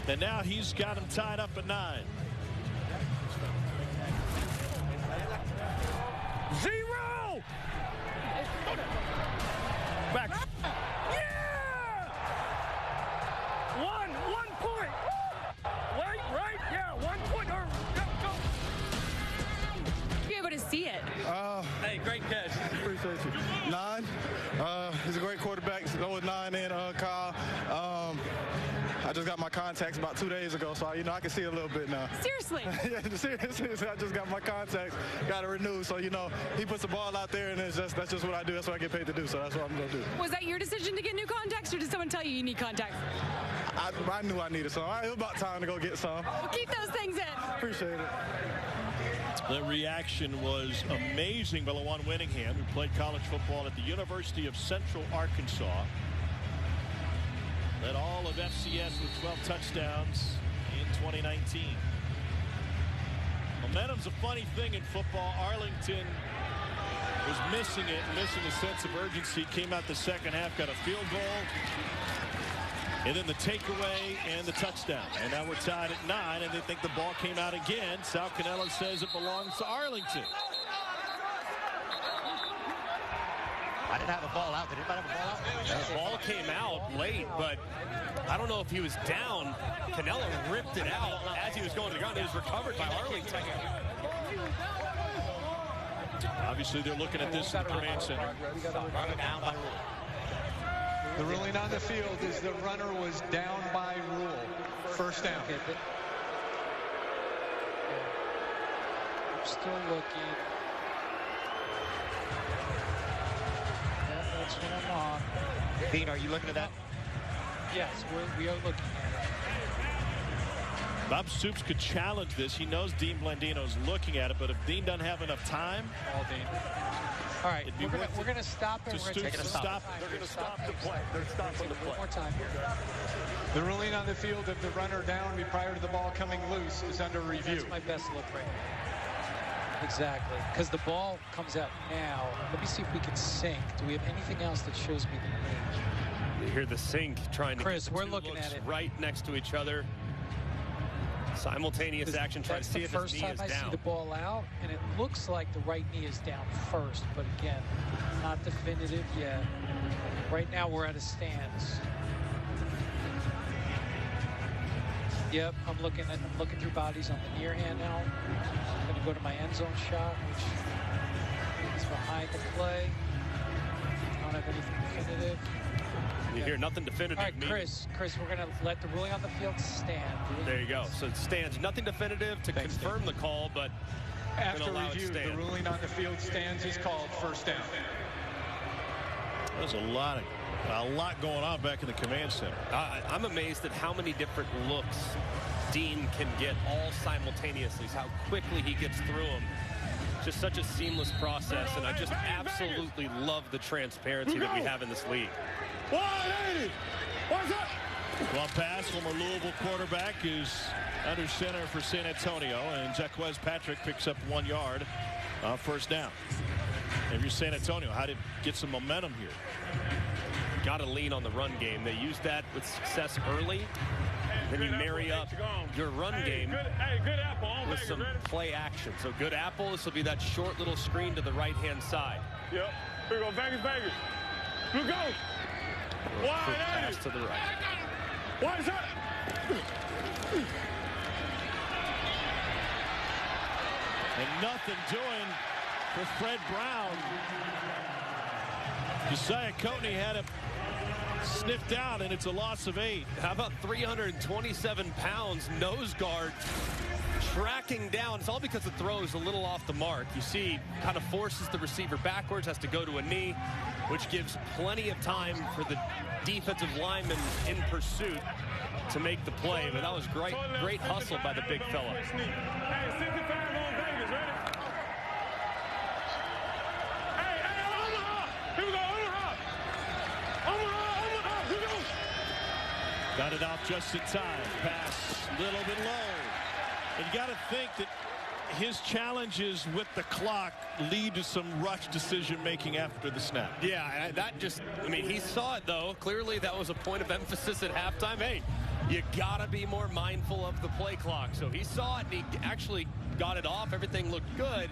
And now he's got them tied up at 9. 0! Back. Yeah! 1 point. Right? Yeah, 1 point. Go. Be able to see it. Hey, great catch. Appreciate you. 9. He's a great quarterback. He's over 9 in Kyle. I just got my contacts about 2 days ago, so I can see a little bit now. Seriously? Yeah, seriously, I just got my contacts, got to renew. So he puts the ball out there, and that's just what I do. That's what I get paid to do. So that's what I'm gonna do. Was that your decision to get new contacts, or did someone tell you need contacts? I knew I needed some. It was about time to go get some. Well, keep those things in. Appreciate it. The reaction was amazing by LaJuan Whittingham, who played college football at the University of Central Arkansas. Led all of FCS with 12 touchdowns in 2019. Momentum's a funny thing in football. Arlington was missing a sense of urgency. Came out the second half, got a field goal, and then the takeaway and the touchdown. And now we're tied at 9, and they think the ball came out again. Sal Cannella says it belongs to Arlington. I didn't have a ball out. Did anybody have a ball out? The ball came out late, but I don't know if he was down. Cannella ripped it out as he was going to the ground. It was recovered by Arlington. Obviously, they're looking at this in the command center. The ruling on the field is the runner was down by rule. First down. I'm still looking. That's what I'm on. Dean, are you looking at that? Yes, we are looking at it. Bob Stoops could challenge this. He knows Dean Blandino's looking at it, but if Dean doesn't have enough time, all Dean. All right, we're going to stop it. We're going to stop. They're going to stop the play. They're stopping the play. One more time here. The ruling on the field of the runner down prior to the ball coming loose is under review. That's my best look right now. Exactly, because the ball comes out now. Let me see if we can sync. Do we have anything else that shows me the range? You hear the sync trying to Chris, get we're looking at it right next to each other. Simultaneous action, trying to see if his knee is down. First time I see the ball out, and it looks like the right knee is down first, but again, not definitive yet. Right now we're at a stance. Yep, I'm looking through bodies on the near hand now. I'm going to go to my end zone shot, which is behind the play. I don't have anything definitive. You hear nothing definitive. All right, Chris, we're going to let the ruling on the field stand. There you go. So it stands. Nothing definitive to confirm the call, but after review, the ruling on the field stands is called first down. There's a lot going on back in the command center. I'm amazed at how many different looks Dean can get all simultaneously, how quickly he gets through them. Just such a seamless process, and I just absolutely love the transparency that we have in this league. 180! What's up? Well, pass from a Louisville quarterback is under center for San Antonio, and Jaquez Patrick picks up 1 yard, first down. If you're San Antonio, how to get some momentum here? Got to lean on the run game. They used that with success early. Then you marry up your run game with some play action. So good apple. This will be that short little screen to the right-hand side. Yep. Here we go. Vegas. Here we go. Quick pass to the right. What is that? And nothing doing for Fred Brown. Josiah Coatney had him sniffed out, and it's a loss of 8. How about 327 pounds nose guard tracking down? It's all because the throw is a little off the mark. You see, kind of forces the receiver backwards, has to go to a knee, which gives plenty of time for the defensive lineman in pursuit to make the play. But that was great hustle by the big fella. Hey, 65 on Vegas, ready? Hey, Omaha! Here we go, Omaha! Omaha! Here we go! Got it off just in time. Pass a little bit low. And you got to think that his challenges with the clock lead to some rush decision making after the snap. Yeah, he saw it though. Clearly that was a point of emphasis at halftime. Hey, you gotta be more mindful of the play clock. So he saw it and he actually got it off. Everything looked good.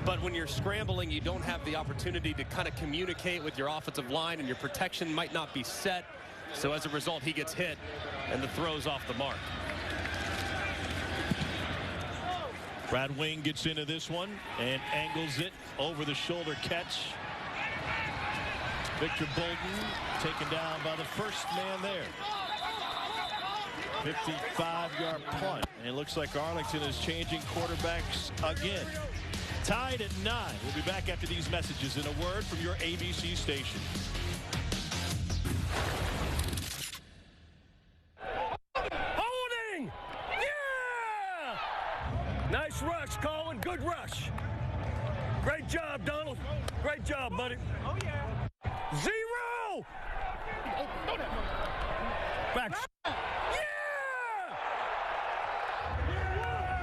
But when you're scrambling, you don't have the opportunity to kind of communicate with your offensive line, and your protection might not be set. So as a result, he gets hit and the throw's off the mark. Brad Wing gets into this one and angles it over the shoulder catch. Victor Bolden taken down by the first man there. 55-yard punt. And it looks like Arlington is changing quarterbacks again. Tied at 9. We'll be back after these messages in a word from your ABC station. Holding! Yeah! Nice rush, Colin. Good rush. Great job, Donald. Great job, buddy. Oh, yeah. 0! Back. Yeah!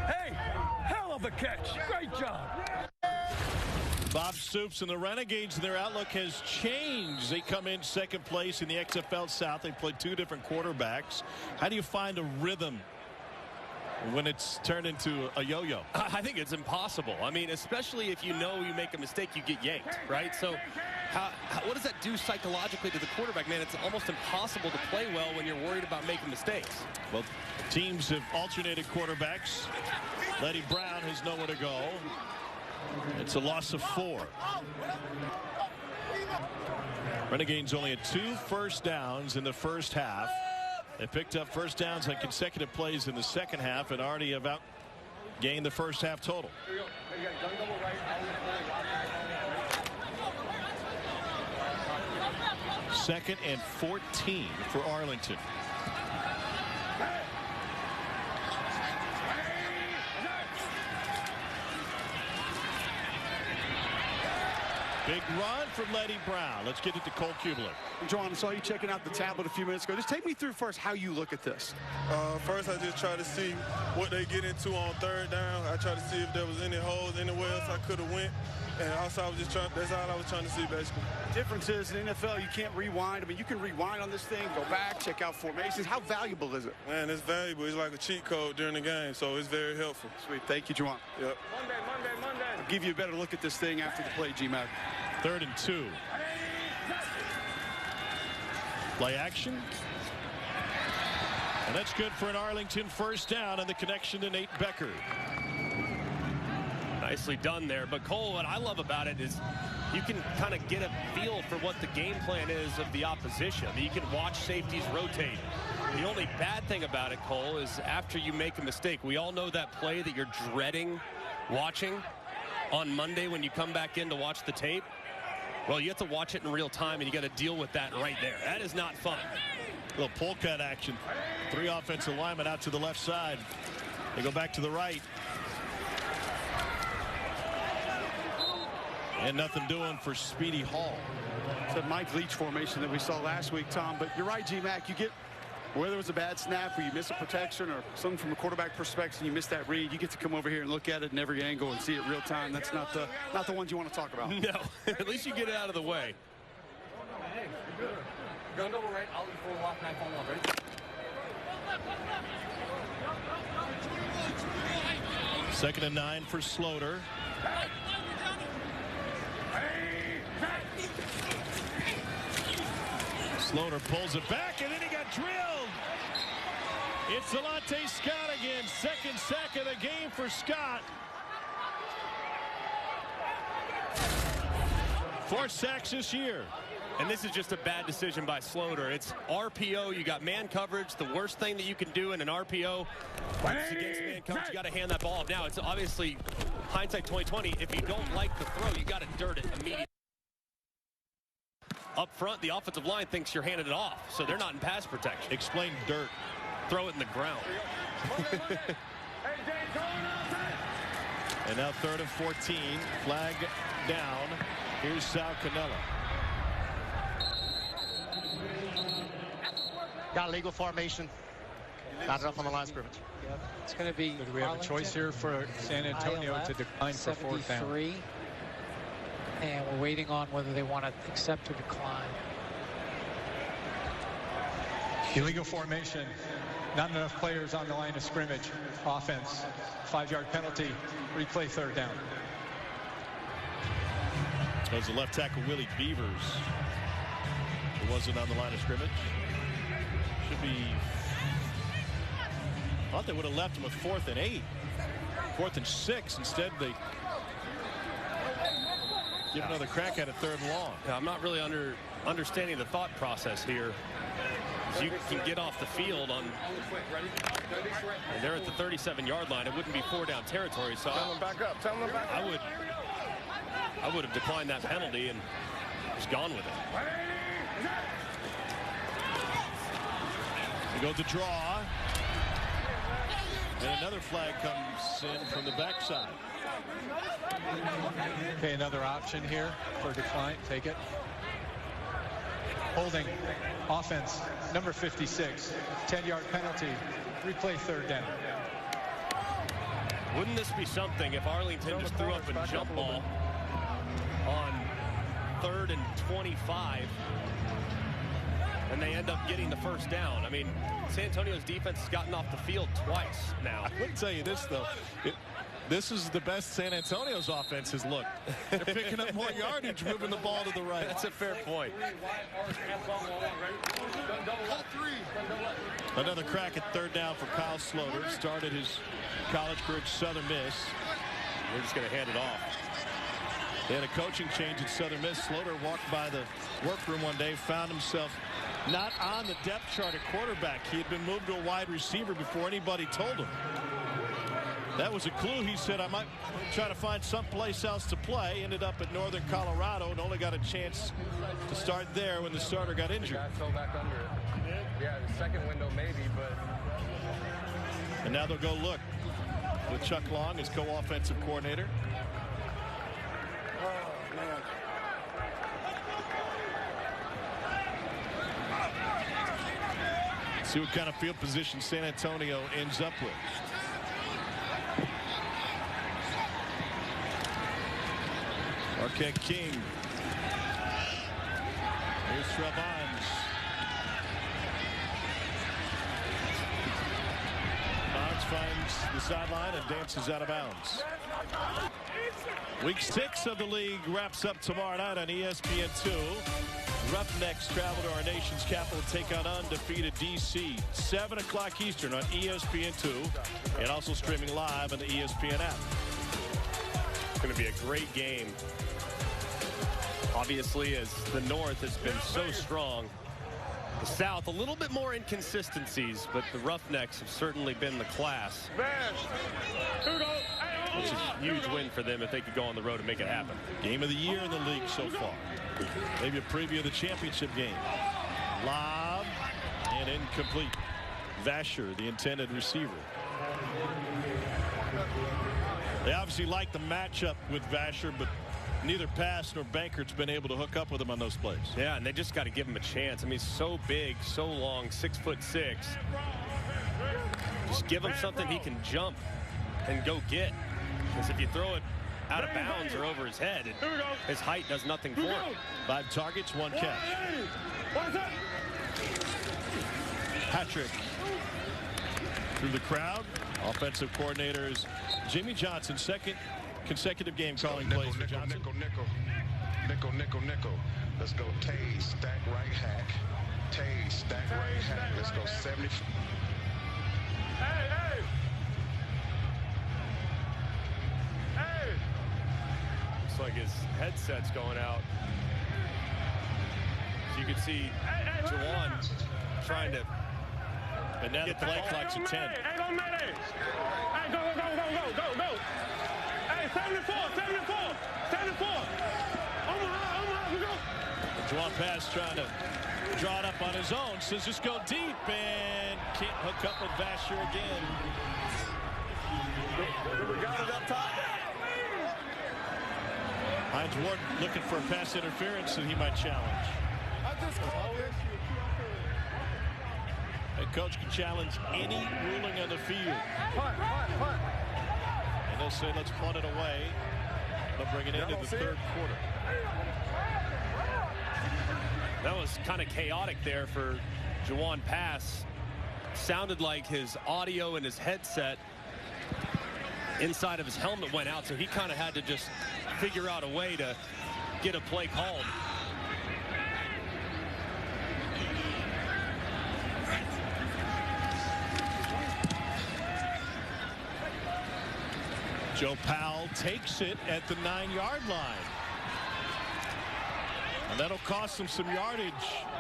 Hey, hell of a catch. Great job. Bob Stoops and the Renegades, and their outlook has changed. They come in second place in the XFL South. They play 2 different quarterbacks. How do you find a rhythm when it's turned into a yo-yo? I think it's impossible. I mean, especially if you know you make a mistake, you get yanked, right? So what does that do psychologically to the quarterback? Man, it's almost impossible to play well when you're worried about making mistakes. Well, teams have alternated quarterbacks. Letty Brown has nowhere to go. It's a loss of 4. Renegades only had 2 first downs in the first half. They picked up first downs on consecutive plays in the second half and already have outgained the first half total. Second and 14 for Arlington. Big run from Letty Brown. Let's get it to Cole Kubler. John, I saw you checking out the tablet a few minutes ago. Just take me through first how you look at this. First, I just try to see what they get into on third down. I try to see if there was any holes anywhere else I could have went. And also, I was just trying, that's all I was trying to see, basically. The difference is in the NFL, you can't rewind. I mean, you can rewind on this thing, go back, check out formations. How valuable is it? Man, it's valuable. It's like a cheat code during the game, so it's very helpful. Sweet. Thank you, Juwan. Yep. Monday. I'll give you a better look at this thing after the play, G-Mac. 3rd and 2. Play action. And that's good for an Arlington first down and the connection to Nate Becker. Nicely done there. But Cole, what I love about it is you can kind of get a feel for what the game plan is of the opposition. You can watch safeties rotate. The only bad thing about it, Cole, is after you make a mistake, we all know that play that you're dreading watching on Monday when you come back in to watch the tape. Well, you have to watch it in real time, and you got to deal with that right there. That is not fun. A little pull cut action. 3 offensive linemen out to the left side. They go back to the right. And nothing doing for Speedy Hall. It's a Mike Leach formation that we saw last week, Tom. But you're right, G-Mac. You get, whether it was a bad snap or you miss a protection or something from a quarterback perspective, you miss that read, you get to come over here and look at it in every angle and see it real time. That's not the ones you want to talk about. No, at least you get it out of the way. Gun double right, I'll leave 4 lock 9 phone ready. 2nd and 9 for Sloter. Sloter pulls it back, and then he got drilled. It's Delonte Scott again. 2nd sack of the game for Scott. 4 sacks this year. And this is just a bad decision by Sloter. It's RPO. You got man coverage. The worst thing that you can do in an RPO is against man coverage. You got to hand that ball off. Now, it's obviously hindsight 2020. If you don't like the throw, you got to dirt it immediately. Up front, the offensive line thinks you're handing it off, so they're not in pass protection. Explain dirt. Throw it in the ground. And now 3rd and 14. Flag down. Here's Sal Cannella. Got legal formation. Got it up on the line of scrimmage. Yep. It's going to be. Do we have a choice here for San Antonio to decline for 4th down? And we're waiting on whether they want to accept or decline. Illegal formation. Not enough players on the line of scrimmage. Offense. 5-yard penalty. Replay 3rd down. Goes the left tackle Willie Beavers. It wasn't on the line of scrimmage. Should be. I thought they would have left him with 4th and 8. 4th and 6. Instead, they give another crack at it 3rd and long. Yeah, I'm not really understanding the thought process here. You can get off the field on, and they're at the 37-yard line. It wouldn't be 4-down territory, so Tell them back up. Tell them back up. I would have declined that penalty and just gone with it. They go to draw. And another flag comes in from the backside. Okay, another option here for decline. Take it. Holding. Offense. Number 56. 10-yard penalty. Replay 3rd down. Wouldn't this be something if Arlington just threw up a jump ball on 3rd and 25 and they end up getting the 1st down? I mean, San Antonio's defense has gotten off the field twice now. I would tell you this, though. This is the best San Antonio's offense has looked. They're picking up more yardage, moving the ball to the right. That's a fair point. Another crack at 3rd down for Kyle Sloter. Started his college career at Southern Miss. We're just going to hand it off. They had a coaching change at Southern Miss. Sloter walked by the workroom one day, found himself not on the depth chart at quarterback. He had been moved to a wide receiver before anybody told him. That was a clue. He said, I might try to find someplace else to play. Ended up at Northern Colorado and only got a chance to start there when the starter got injured. The guy fell back under it. Yeah, the second window maybe, but. And now they'll go look with Chuck Long as co-offensive coordinator. Oh, man. See what kind of field position San Antonio ends up with. Marquette King. Here's Travans. Mons finds the sideline and dances out of bounds. Week 6 of the league wraps up tomorrow night on ESPN2. Roughnecks travel to our nation's capital to take on undefeated DC. 7 o'clock Eastern on ESPN2 and also streaming live on the ESPN app. It's going to be a great game. Obviously, as the North has been so strong, the South a little bit more inconsistencies, but the Roughnecks have certainly been the class. Which is a huge win for them if they could go on the road and make it happen. Game of the year in the league so far. Maybe a preview of the championship game. Lob and incomplete. Vasher, the intended receiver. They obviously like the matchup with Vasher, but neither Pass nor Bankert's been able to hook up with him on those plays. Yeah, and they just got to give him a chance. I mean, he's so big, so long, 6'6". Just give him something he can jump and go get. Because if you throw it out of bounds or over his head, his height does nothing for him. 5 targets, 1 catch. Patrick through the crowd. Offensive coordinators Jimmy Johnson, second consecutive game calling plays for Johnson. Nickel. Let's go Tay, stack right hack. Tay, stack right hack. Let's go 70. Hey! Looks like his headset's going out. So you can see Juwan trying to. And now the play clock's at 10. Hey, go, Mayday! Hey, go! Hey, 74! Omaha, we go! Juwan Pass trying to draw it up on his own. Says just go deep and can't hook up with Vasher again. We got it up top. Hines Ward looking for a pass interference that he might challenge. A coach can challenge any ruling on the field. Punt. And they'll say, let's punt it away. They'll bring it into the third quarter. That was kind of chaotic there for Juwan Pass. Sounded like his audio and his headset inside of his helmet went out, so he kind of had to just figure out a way to get a play called. Joe Powell takes it at the 9-yard line. And that'll cost him some yardage.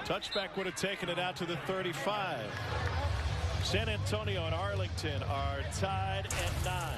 Touchback would have taken it out to the 35. San Antonio and Arlington are tied at 9.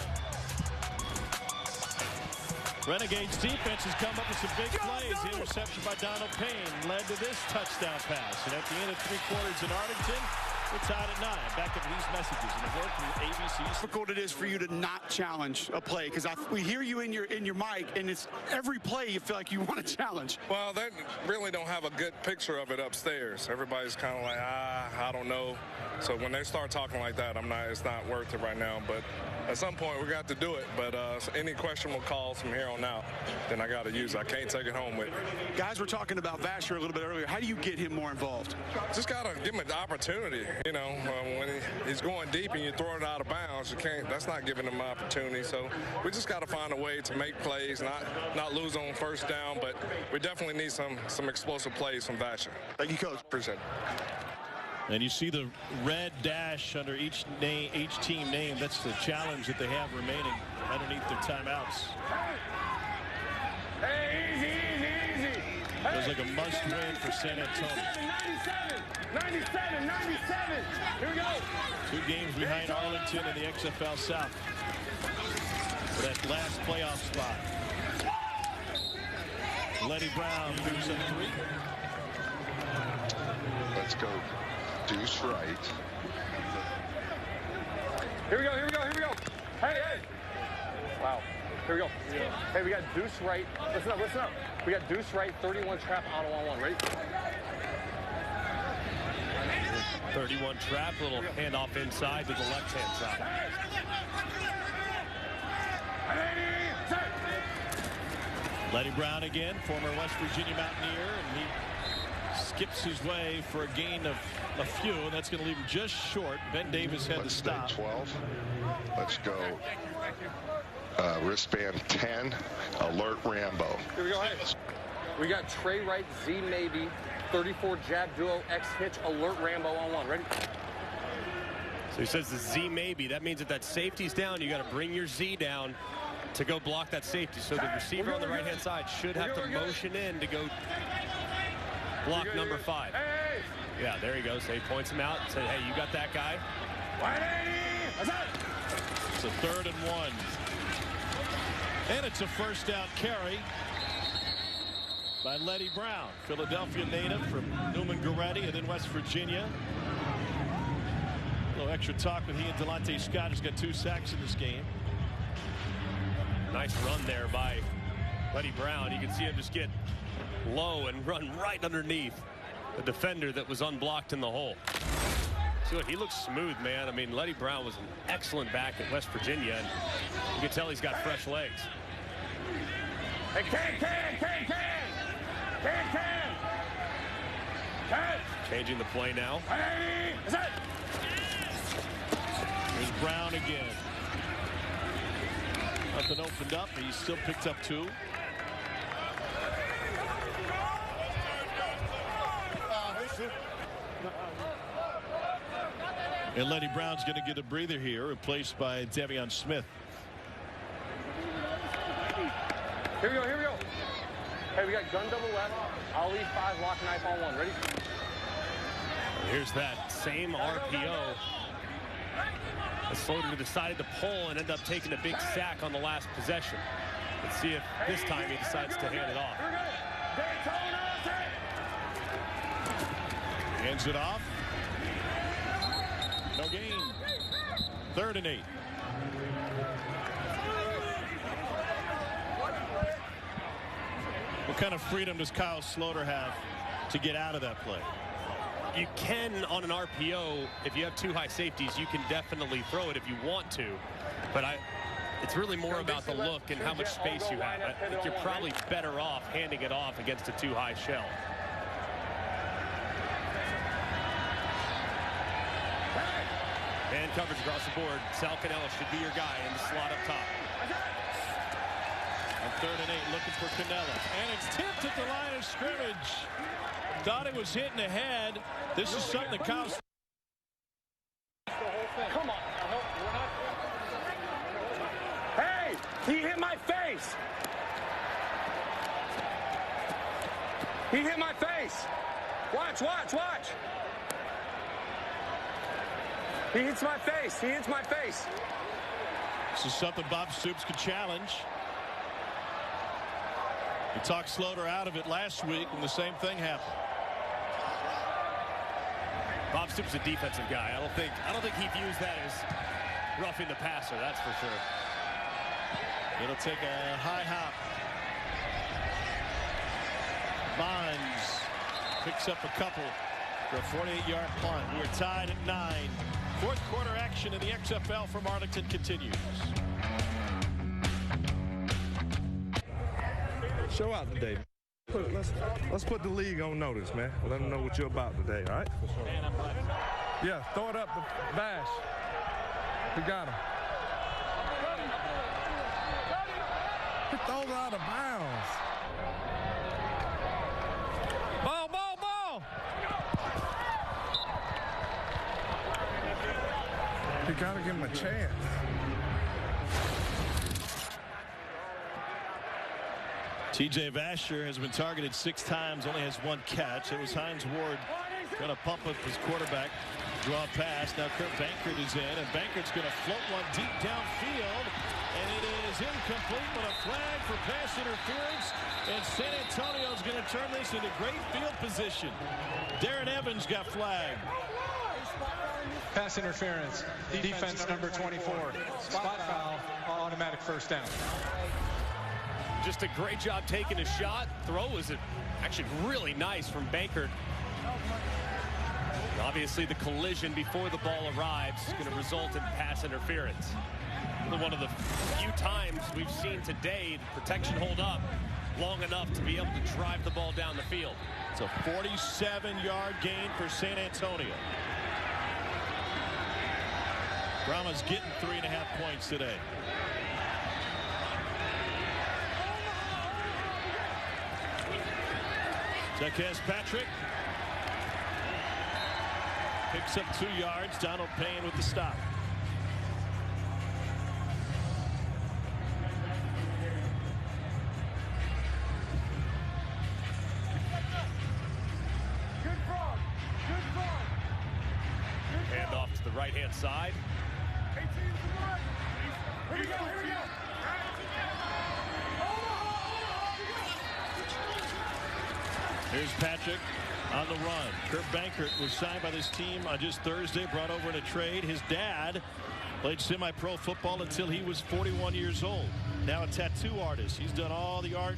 Renegades defense has come up with some big plays. The interception by Donald Payne led to this touchdown pass. And at the end of 3 quarters in Arlington, we're tied at 9. Back up these messages and a word from ABC. Difficult it is for you to not challenge a play, because we hear you in your mic, and it's every play you feel like you want to challenge. Well, they really don't have a good picture of it upstairs. Everybody's kind of like, I don't know. So when they start talking like that, it's not worth it right now. But at some point, we got to do it. But any questionable calls from here on out, then I got to use it. I can't take it home with me. Guys were talking about Vasher a little bit earlier. How do you get him more involved? Just got to give him an opportunity. You know, when he's going deep and you throw it out of bounds, that's not giving him an opportunity. So we just got to find a way to make plays, not lose on first down, but we definitely need some explosive plays from Vasher. Thank you, Coach. Appreciate it. And you see the red dash under each team name. That's the challenge that they have remaining underneath their timeouts. Hey, easy. Feels like a must-win for San Antonio. 97. Here we go. 2 games behind Arlington in the XFL South for that last playoff spot. Lenny Brown moves up 3. Let's go. Deuce right. Here we go. Hey. Wow. Here we go. Hey, we got Deuce right. Listen up. We got Deuce right, 31 trap, auto on 1. Ready? 31 trap, little handoff inside to the left-hand side. Letty Brown again, former West Virginia Mountaineer, and he skips his way for a gain of a few, and that's going to leave him just short. Ben Davis had to stop. 12. Let's go. Wristband 10. Alert Rambo. Here we go. Hey. We got Trey Wright, Z maybe, 34 jab duo, X hitch, alert Rambo on one. Ready? So he says the Z maybe. That means that safety's down. You got to bring your Z down to go block that safety. So the receiver on the right-hand side should have to motion in to go block number 5. Yeah, there he goes. So he points him out and said, hey, you got that guy? It's a 3rd and 1. And it's a first down carry by Letty Brown, Philadelphia native from Newman Goretti and then West Virginia. A little extra talk with he and Delonte Scott, who's got 2 sacks in this game. Nice run there by Letty Brown. You can see him just get low and run right underneath the defender that was unblocked in the hole. See what, he looks smooth, man. I mean, Letty Brown was an excellent back at West Virginia, and you can tell he's got fresh legs. Hey, can. Changing the play now. Here's Brown again. Nothing opened up, but he still picked up 2. And Letty Brown's going to get a breather here, replaced by Devion Smith. Here we go. Hey, we got gun double left. I'll leave 5, lock knife on 1. Ready? Here's that same RPO. The Slaughter decided to pull and end up taking a big sack on the last possession. Let's see if this time he decides to hand it off. Hands it off. No gain. 3rd and 8. What kind of freedom does Kyle Slaughter have to get out of that play? You can, on an RPO, if you have 2 high safeties, you can definitely throw it if you want to. But it's really more about the look and how much space you have. I think you're probably better off handing it off against a 2-high shell. Man coverage across the board. Sal Cannella should be your guy in the slot up top. On 3rd and 8, looking for Cannella. And it's tipped at the line of scrimmage. Thought it was hitting the head. This is something that Kyle. Come on. Hey, he hit my face. He hit my face. Watch. He hits my face. This is something Bob Stoops could challenge. He talked Slaughter out of it last week when the same thing happened. Bob Stoops is a defensive guy. I don't think he views that as roughing the passer, that's for sure. It'll take a high hop. Bonds picks up a couple for a 48-yard punt. We're tied at 9. 4th quarter action in the XFL from Arlington continues. Show out today. Let's put the league on notice, man. Let them know what you're about today, all right? Yeah, throw it up the bash. We got him. He throws it out of bounds. Ball. You gotta give him a chance. TJ Vasher has been targeted 6 times, only has 1 catch. It was Hines Ward going to pump up his quarterback, draw a pass. Now Kurt Bankert is in, and Bankert's going to float one deep downfield, and it is incomplete, but a flag for pass interference, and San Antonio's going to turn this into great field position. Darren Evans got flagged. Pass interference. Defense number 24. Spot foul. Automatic first down. Just a great job taking a shot. Throw was actually really nice from Bankert. Obviously, the collision before the ball arrives is going to result in pass interference. One of the few times we've seen today the protection hold up long enough to be able to drive the ball down the field. It's a 47-yard gain for San Antonio. Brahmas getting 3.5 points today. Zacchaeus Patrick picks up 2 yards. Donald Payne with the stop. Hand off to the right-hand side. Here's Patrick on the run. Kurt Bankert was signed by this team on just Thursday, brought over in a trade. His dad played semi-pro football until he was 41 years old. Now a tattoo artist. He's done all the art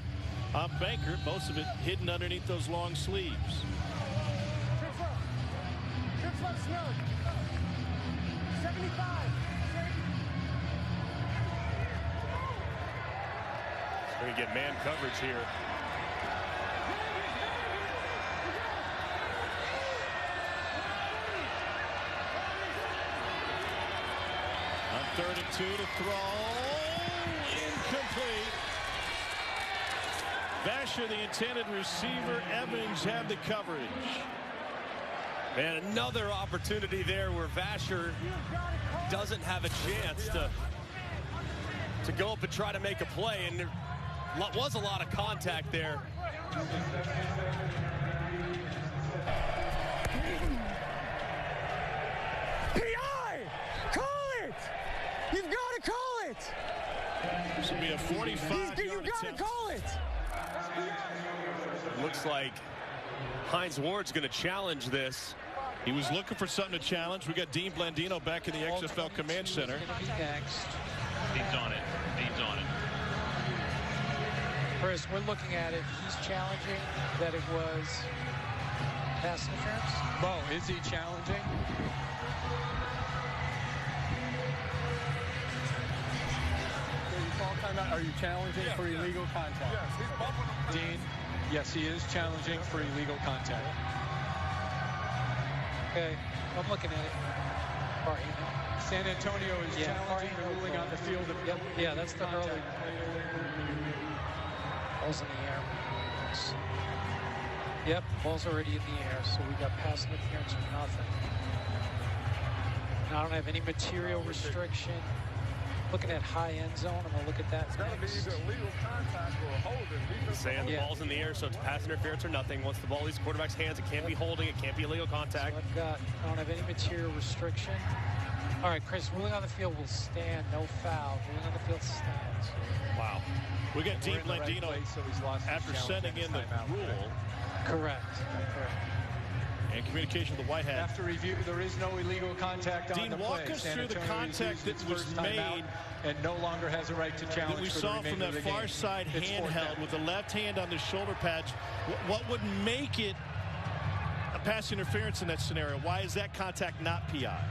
on Bankert, most of it hidden underneath those long sleeves. We're going to get man coverage here. On 3rd and 2 to throw. Incomplete. Vasher, the intended receiver. Evans had the coverage. Man, another opportunity there where Vasher doesn't have a chance to go up and try to make a play, and there was a lot of contact there. PI! Call it! You've got to call it! This will be a 45-yard You got to call it! Looks like Hines Ward's going to challenge this. He was looking for something to challenge. We got Dean Blandino back in the XFL Command Center. Dean's on it. Dean's on it. Chris, we're looking at it. He's challenging that it was pass interference. Bo, is he challenging? Are you challenging for illegal contact? Yes, he's bumping him. Dean, yes, he is challenging for illegal contact. Okay, I'm looking at it. San Antonio is challenging the ruling on the field of yeah, that's the early. Ball's in the air. Yep, ball's already in the air, so we got pass interference for nothing. I don't have any material restriction. Looking at high end zone, I'm gonna look at that. It's gotta be either illegal contact or a holding. Saying the ball's in the air, so it's pass interference or nothing. Once the ball leaves the quarterback's hands, it can't be holding, it can't be illegal contact. So I don't have any material restriction. All right, Chris, ruling on the field will stand, no foul. Ruling on the field stands. Wow. We got Dean Blandino after sending in the rule. Correct. And communication with the White Hat. After review, there is no illegal contact on the play. Walk us through the contact that was made and no longer has a right to challenge. That we saw from that far side handheld with the left hand on the shoulder pads. What would make it a pass interference in that scenario? Why is that contact not PI?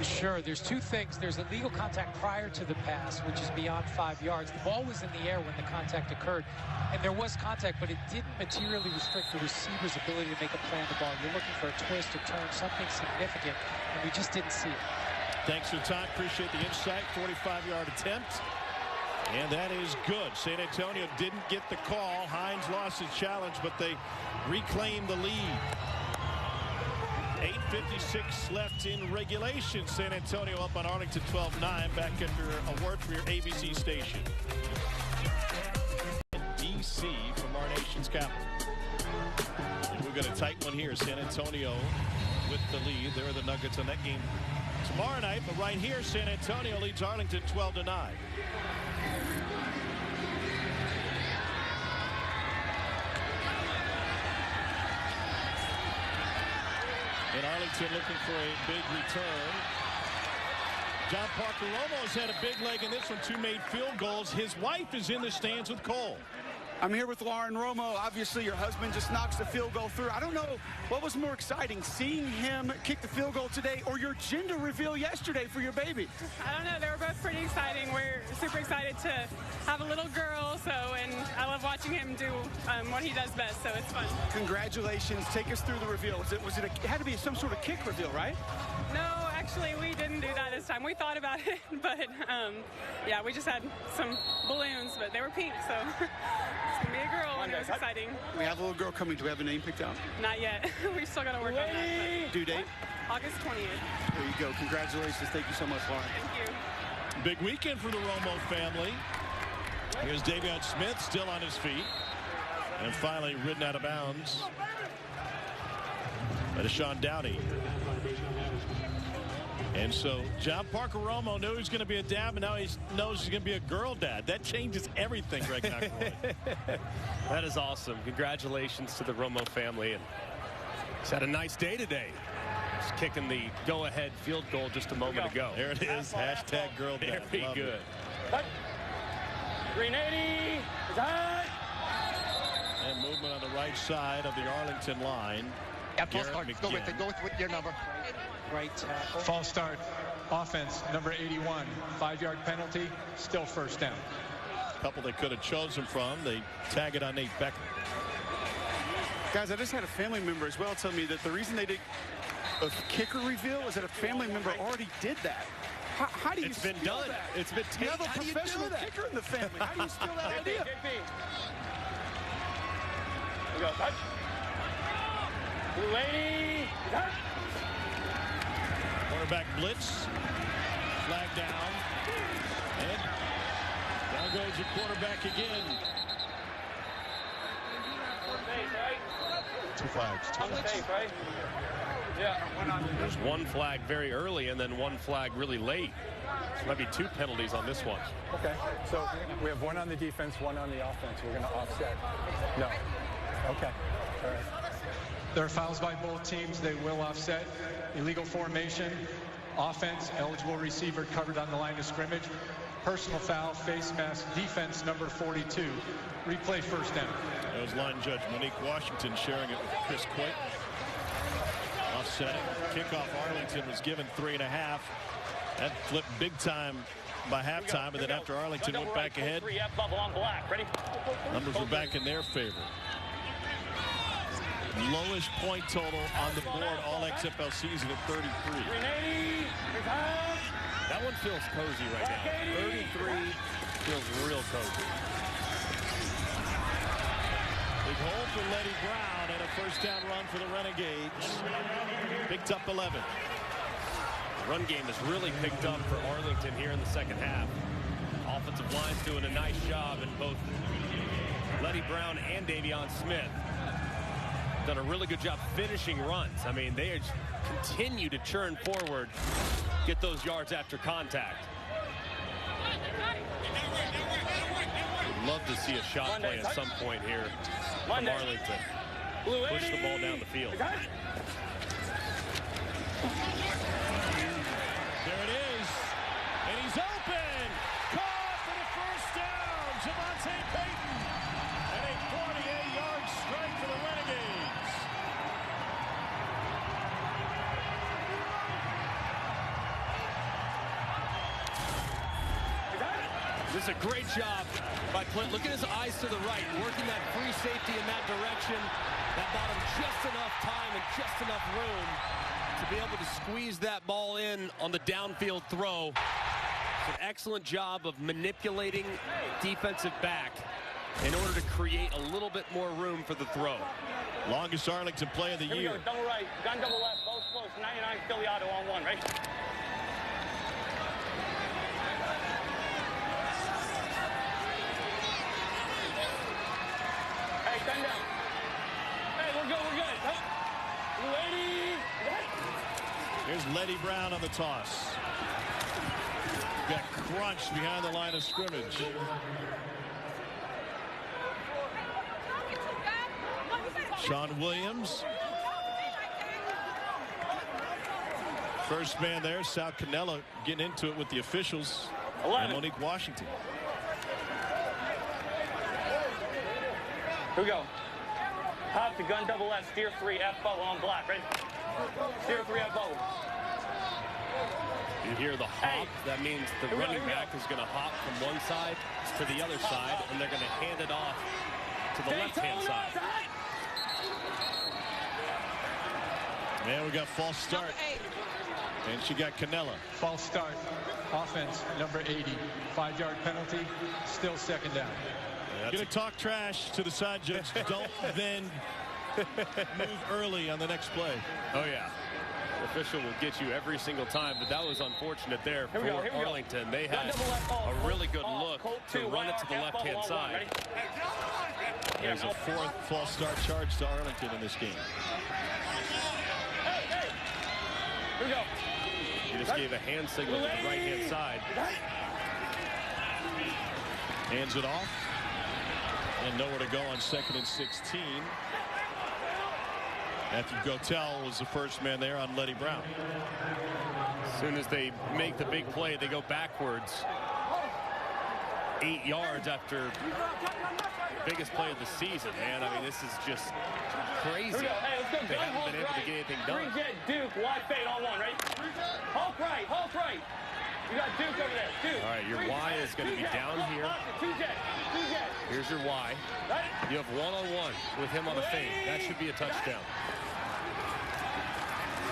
Sure, there's two things. There's illegal contact prior to the pass, which is beyond 5 yards. The ball was in the air when the contact occurred, and there was contact, but it didn't materially restrict the receiver's ability to make a play on the ball. You're looking for a twist, a turn, something significant, and we just didn't see it. Thanks for the time. Appreciate the insight. 45-yard attempt. And that is good. San Antonio didn't get the call. Hines lost his challenge, but they reclaimed the lead. 8:56 left in regulation. San Antonio up on Arlington 12-9. Back after a word from your ABC station. DC from our nation's capital. And we've got a tight one here. San Antonio with the lead. There are the Nuggets on that game tomorrow night. But right here, San Antonio leads Arlington 12-9. And Arlington looking for a big return. John Parker Romo's had a big leg in this one. 2 made field goals. His wife is in the stands with Cole. I'm here with Lauren Romo. Obviously, your husband just knocks the field goal through. I don't know what was more exciting, seeing him kick the field goal today or your gender reveal yesterday for your baby. I don't know. They were both pretty exciting. We're super excited to have a little girl, and I love watching him do what he does best, so it's fun. Congratulations. Take us through the reveal. It had to be some sort of kick reveal, right? No, actually, we didn't do that this time. We thought about it, but yeah, we just had some balloons, but they were pink, so it's going to be a girl, and it was exciting. We have a little girl coming. Do we have a name picked out? Not yet. We've still got to work on that. Due date? August 20th. There you go. Congratulations. Thank you so much, Lauren. Thank you. Big weekend for the Romo family. Here's Davion Smith still on his feet. And finally ridden out of bounds. That is Sean Downey. And so John Parker Romo knew he was going to be a dad, but now he knows he's going to be a girl dad. That changes everything, Greg McElroy. That is awesome. Congratulations to the Romo family. And he's had a nice day today. He's kicking the go-ahead field goal just a moment ago. There it is. Hashtag girl dad. Very good. Green 80 is high. And movement on the right side of the Arlington line. Go with your number. Right tackle. False start. Offense, number 81. 5-yard penalty. Still first down. A couple they could have chosen from. They tag it on Nate Becker. Guys, I just had a family member as well tell me that the reason they did a kicker reveal is that a family member already did that. How do you It's been done. That? It's been taken. You have a professional kicker in the family. How do you steal that idea? We go. Touch. Blue 80. Touch. Quarterback blitz. Flag down. And down goes the quarterback again. Two flags. Right? Yeah. There's one flag very early and then one flag really late. So might be 2 penalties on this one. Okay, so we have one on the defense, one on the offense. We're going to offset. No. Okay. All right. There are fouls by both teams. They will offset. Illegal formation. Offense, eligible receiver covered on the line of scrimmage. Personal foul, face mask, defense number 42. Replay first down. That was line judge Monique Washington sharing it with Chris Quick. Offsetting. Kickoff Arlington was given 3.5. That flipped big time by halftime, and then after Arlington went back ahead, numbers were back in their favor. Lowest point total on the board all XFL season at 33. That one feels cozy right now. 33 feels real cozy. Big hole for Letty Brown and a first down run for the Renegades. Picked up 11. The run game has really picked up for Arlington here in the second half. Offensive line's doing a nice job, and both Letty Brown and Davion Smith done a really good job finishing runs. I mean, they continue to churn forward, get those yards after contact. Would love to see a shot play at some point here from Arlington. Push the ball down the field. There it is. And he's open. Caught for the first down. Javante Payton. And a 48-yard strike for the Renegades. This is a great job by Clint. Look at his eyes to the right, working that free safety in that direction. That bought him just enough time and just enough room to be able to squeeze that ball in on the downfield throw. It's an excellent job of manipulating defensive back in order to create a little bit more room for the throw. Longest Arlington play of the year. Double right, gun double left, both close. 99 still the auto on one, right? Hey, gun down. Hey, we're good. Lady. Here's Letty Brown on the toss. Got crunched behind the line of scrimmage. Sean Williams. First man there, Sal Cannella getting into it with the officials. 11. And Monique Washington. Here we go. Hop to gun double F, steer 3, F bubble on black. Ready? Steer 3, F bubble. You hear the hop. That means the running back is going to hop from one side to the other side, and they're going to hand it off to the left-hand side. Man, we got false start. And she got Canella. False start. Offense, number 80. 5-yard penalty. Still second down. You're going to talk trash to the side judge. Don't then move early on the next play. Oh, yeah. The official will get you every single time, but that was unfortunate there for Arlington. They had a really good look to run it to the left-hand side. There's a 4th false start charge to Arlington in this game. Here we go. He just gave a hand signal to the right-hand side. Hands it off. And nowhere to go on 2nd and 16. Matthew Gotel was the first man there on Letty Brown. As soon as they make the big play, they go backwards 8 yards after the biggest play of the season, man. I mean, this is just crazy. Hey, let's go. They haven't been able to get anything done. Green jet, Duke, wide fade on 1, ready? Hulk right, Hulk right. You got Duke over there, Duke. All right, your Y is going to be down here. Here's your Y. You have one-on-one with him on the fade. That should be a touchdown.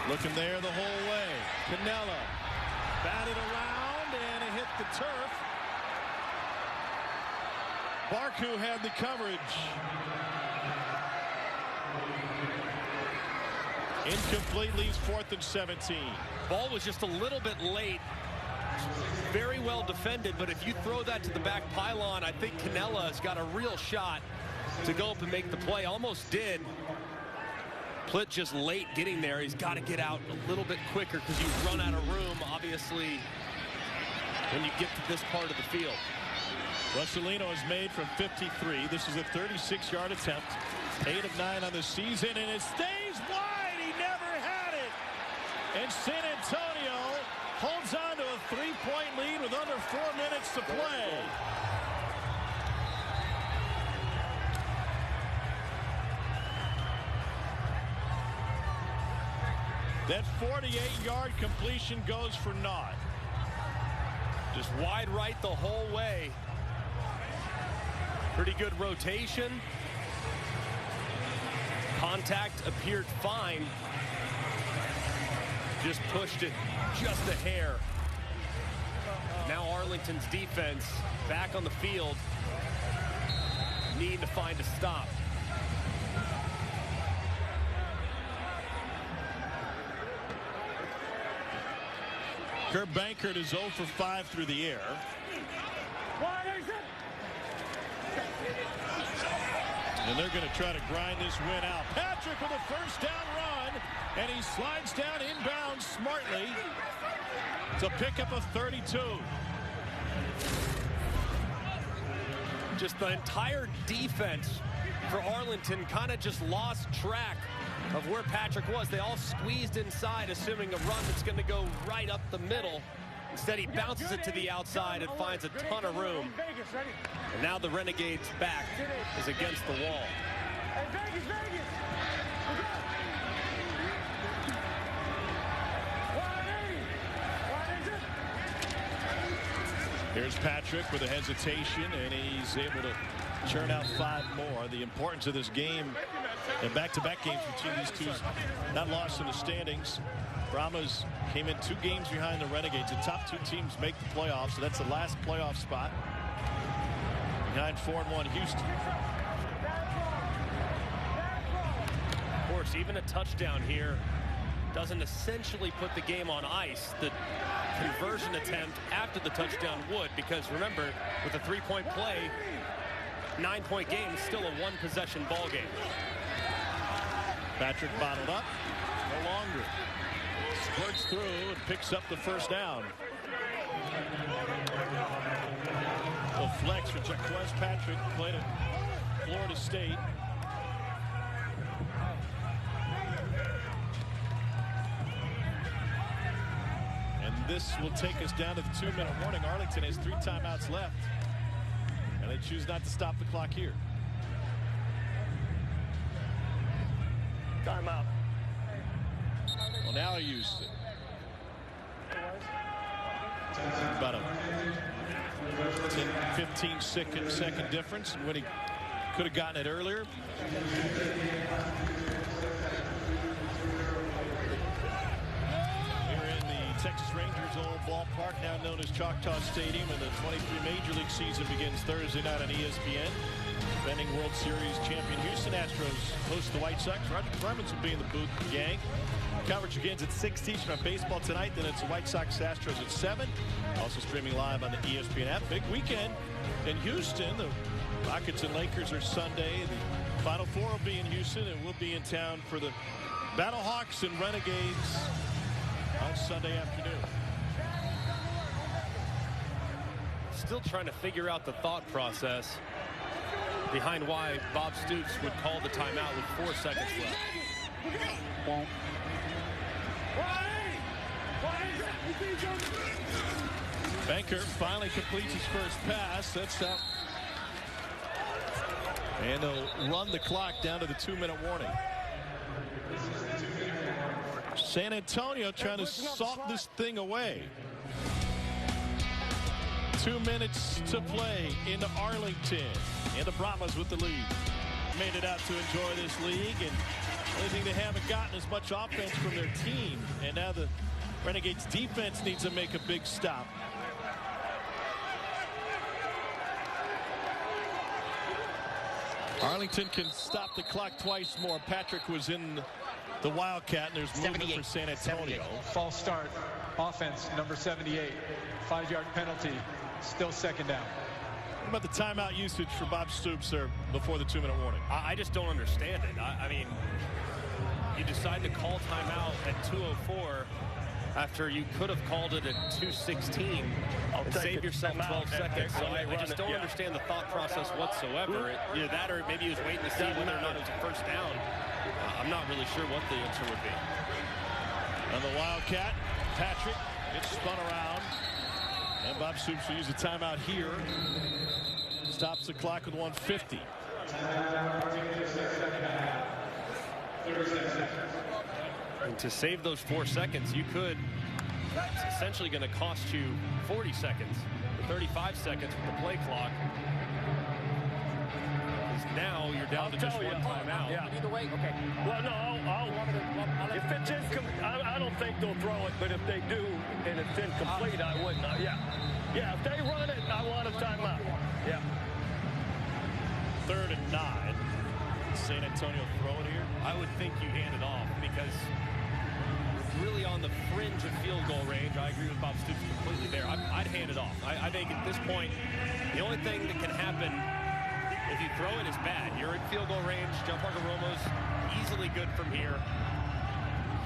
Looking there the whole way. Canella batted around and it hit the turf. Barku had the coverage. Incomplete, leaves 4th and 17. Ball was just a little bit late. Very well defended, but if you throw that to the back pylon, I think Canella has got a real shot to go up and make the play. Almost did. Plitt just late getting there. He's got to get out a little bit quicker because you run out of room, obviously, when you get to this part of the field. Russolino is made from 53. This is a 36-yard attempt. 8 of 9 on the season, and it stays wide. He never had it. And San Antonio holds on to a 3-point lead with under 4 minutes to play. That 48-yard completion goes for naught. Just wide right the whole way. Pretty good rotation. Contact appeared fine. Just pushed it just a hair. Now Arlington's defense back on the field. Need to find a stop. Kurt Bankert is 0 for 5 through the air. And they're going to try to grind this win out. Patrick with a first down run, and he slides down inbounds smartly to pick up a 32. Just the entire defense for Arlington kind of just lost track of where Patrick was. They all squeezed inside, assuming a run that's going to go right up the middle. Instead, he bounces it to the outside and finds a ton of room. And now the Renegades' back is against the wall. Here's Patrick with a hesitation, and he's able to churn out 5 more. The importance of this game and back-to-back games between these two is not lost in the standings. Brahmas came in 2 games behind the Renegades. The top 2 teams make the playoffs, so that's the last playoff spot behind 4-1 Houston. Of course, even a touchdown here doesn't essentially put the game on ice. The conversion attempt after the touchdown would, because remember, with a 3-point play, 9-point game is still a 1-possession ball game. Patrick bottled up, no longer. Squirts through and picks up the first down. A flex for Jaquez Patrick, played at Florida State. And this will take us down to the 2-minute warning. Arlington has 3 timeouts left, and they choose not to stop the clock here. Timeout. Well, now Houston. About a 10-15 second difference when he could have gotten it earlier. We're in the Texas Rangers old ballpark, now known as Choctaw Stadium, and the 23 Major League season begins Thursday night on ESPN. Defending World Series champion Houston Astros host the White Sox. Roger Clemens will be in the booth with the gang. Coverage begins at 6 Eastern on baseball tonight. Then it's the White Sox Astros at 7. Also streaming live on the ESPN app. Big weekend in Houston. The Rockets and Lakers are Sunday. The Final Four will be in Houston, and we'll be in town for the Battlehawks and Renegades on Sunday afternoon. Still trying to figure out the thought process behind why Bob Stoops would call the timeout with 4 seconds left. Banker finally completes his first pass. That's out. And they'll run the clock down to the 2-minute warning. San Antonio trying to salt this thing away. 2 minutes to play in Arlington. And the Brahmas with the lead. Made it out to enjoy this league, and the only thing they haven't gotten is much offense from their team. And now the Renegades defense needs to make a big stop. Arlington can stop the clock twice more. Patrick was in the Wildcat, and there's movement for San Antonio. False start. Offense, number 78. 5-yard penalty. Still second down. What about the timeout usage for Bob Stoops there before the 2-minute warning? I just don't understand it. I mean, you decide to call timeout at 2:04 after you could have called it at 2:16 and save yourself 12 seconds. So I just don't understand the thought process whatsoever. Either that or maybe he was waiting to see whether or not it was a first down. I'm not really sure what the answer would be. On the Wildcat, Patrick gets spun around. And Bob Stoops will use a timeout here. Stops the clock with 1:50. And to save those 4 seconds, you could. It's essentially going to cost you 40 seconds, or 35 seconds with the play clock. Because now you're down to just one timeout. Yeah. Either way, okay. Well, no, if it's I don't think they'll throw it, but if they do and it's incomplete, I wouldn't. Yeah, if they run it, I want a timeout. Yeah. 3rd and 9. San Antonio throw it here. I would think you hand it off because it's really on the fringe of field goal range. I agree with Bob Stoops completely there. I'd hand it off. I think at this point, the only thing that can happen if you throw it is bad. You're in field goal range. John Parker Romo's easily good from here.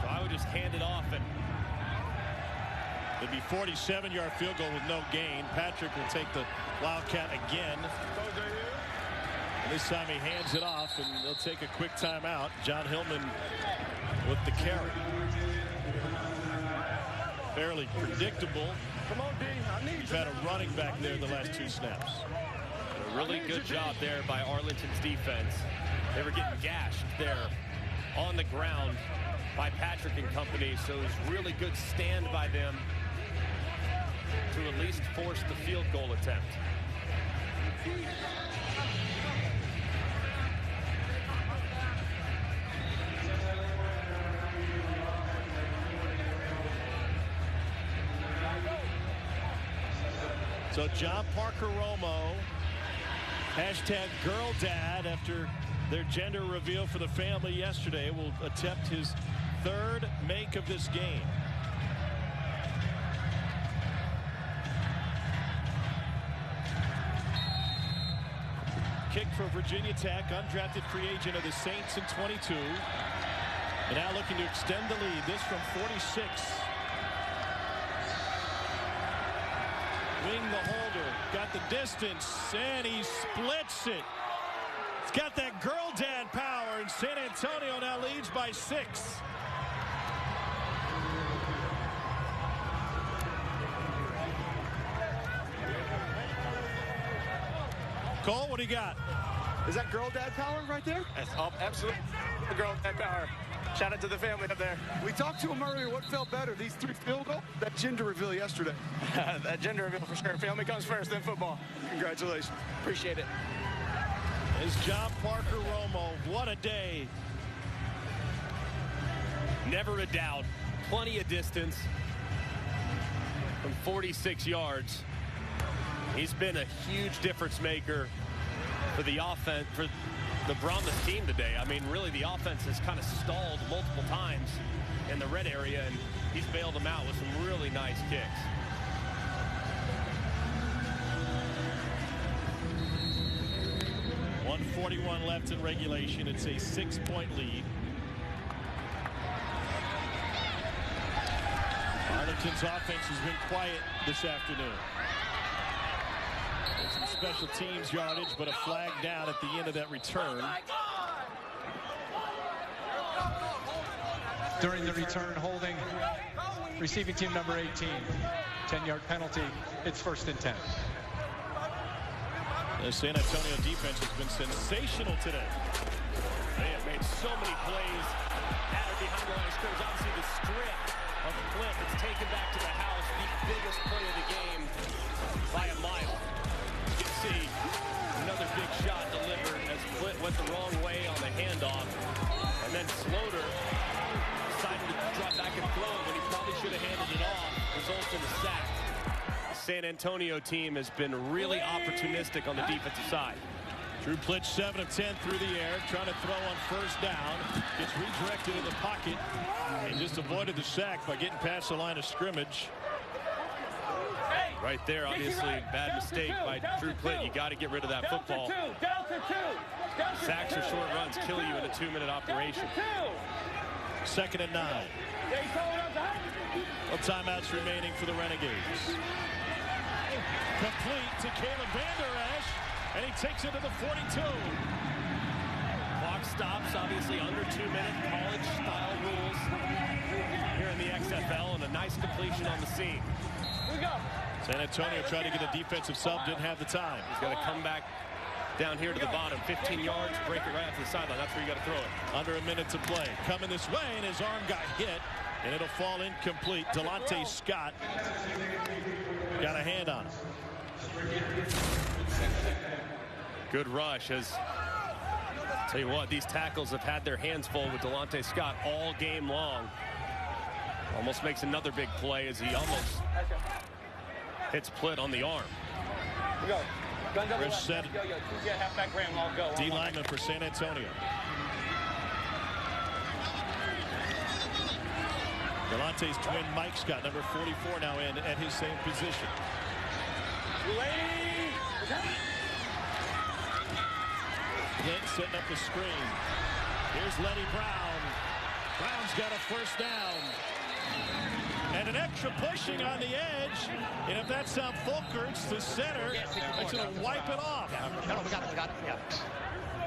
So I would just hand it off, and it'd be 47-yard field goal with no gain. Patrick will take the Wildcat again. And this time he hands it off, and they'll take a quick timeout. John Hillman with the carry. Fairly predictable. Come on, D. I need You've had a running back there in the last 2 snaps. A really good job there by Arlington's defense. They were getting gashed there on the ground by Patrick and company, so it was really good stand by them to at least force the field goal attempt. So John Parker Romo, #GirlDad, after their gender reveal for the family yesterday, will attempt his 3rd make of this game. Kick for Virginia Tech, undrafted free agent of the Saints in 22. And now looking to extend the lead, this from 46. Wing the holder, got the distance, and he splits it. It's got that girl dad power, and San Antonio now leads by 6. Cole, what do you got? Is that girl dad power right there? Absolutely. The girl at Power. Shout out to the family up there. We talked to him earlier. What felt better, these 3 field goals? That gender reveal yesterday. That gender reveal for sure. Family comes first, then football. Congratulations. Appreciate it. Is John Parker Romo. What a day. Never a doubt. Plenty of distance from 46 yards. He's been a huge difference maker for the offense, for the Brahmas team today. I mean, really, the offense has kind of stalled multiple times in the red area, and he's bailed them out with some really nice kicks. .141 left in regulation. It's a 6-point lead. Arlington's offense has been quiet this afternoon. Some special teams yardage, but a flag down at the end of that return. During the return, holding receiving team number 18. 10-yard penalty. It's 1st and 10. The San Antonio defense has been sensational today. They have made so many plays at or behind the line of scrimmage. Obviously, the strip of Flint that's taken back to the house, the biggest play of the game by a mile. You can see another big shot delivered as Flint went the wrong way on the handoff. And then Sloter decided to drop back and throw when he probably should have handed it off. Results in a sack. The San Antonio team has been really opportunistic on the defensive side. Drew Plitch 7 of 10 through the air, trying to throw on 1st down. Gets redirected in the pocket and just avoided the sack by getting past the line of scrimmage. Right there, obviously, bad mistake by Drew Plitt. You got to get rid of that football. Sacks or short runs kill you in a 2-minute operation. 2nd and 9. Well, timeouts remaining for the Renegades. Complete to Caleb Vander Esch, and he takes it to the 42. Clock stops, obviously, under 2-minute college-style rules here in the XFL, and a nice completion on the scene. Here we go. San Antonio tried to get a defensive sub, didn't have the time. He's got to come back down here to the bottom, 15 yards, break it right after the sideline. That's where you got to throw it. Under a minute to play. Coming this way, and his arm got hit, and it'll fall incomplete. Delonte Scott got a hand on him. Good rush. As tell you what, these tackles have had their hands full with Delonte Scott all game long. Almost makes another big play as he almost hits Plitt on the arm. Go. Chris said D lineman for San Antonio. Delonte's twin Mike Scott, number 44, now in at his same position. Flint setting up the screen. Here's Lenny Brown. Brown's got a 1st down. And an extra pushing on the edge. And if that's Fulkerts, the center, that's going to wipe it off. No, we got it. Yeah.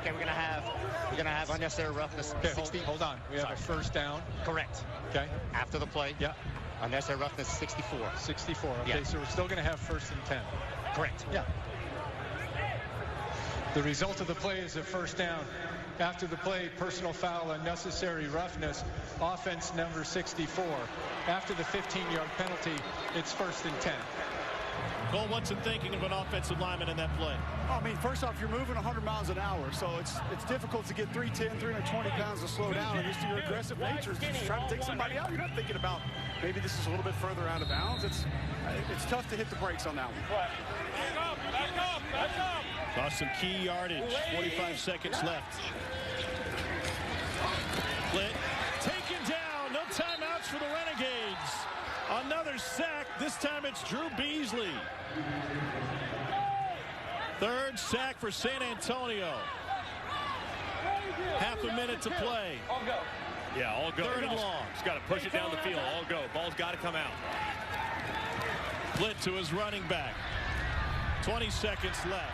Okay, we're gonna have unnecessary roughness. Okay, hold on. We have a 1st down. Correct. Okay. After the play. Yeah. Unnecessary roughness 64. 64. Okay, yeah. So we're still going to have 1st and 10. Correct. Yeah. The result of the play is a 1st down. After the play, personal foul, unnecessary roughness, offense number 64. After the 15-yard penalty, it's 1st and 10. Cole, what's it thinking of an offensive lineman in that play? I mean, first off, you're moving 100 miles an hour, so it's difficult to get 310, 320 pounds to slow down. And just your aggressive nature is just trying to take somebody out. You're not thinking about maybe this is a little bit further out of bounds. It's tough to hit the brakes on that one. Back up. Lost some key yardage. 45 seconds left. Flint taken down. No timeouts for the Renegades. Another sack. This time it's Drew Beasley. 3rd sack for San Antonio. Half a minute to play. All go. Yeah, all go. 3rd and long. He's got to push it down the field. All go. Ball's got to come out. Flint to his running back. 20 seconds left.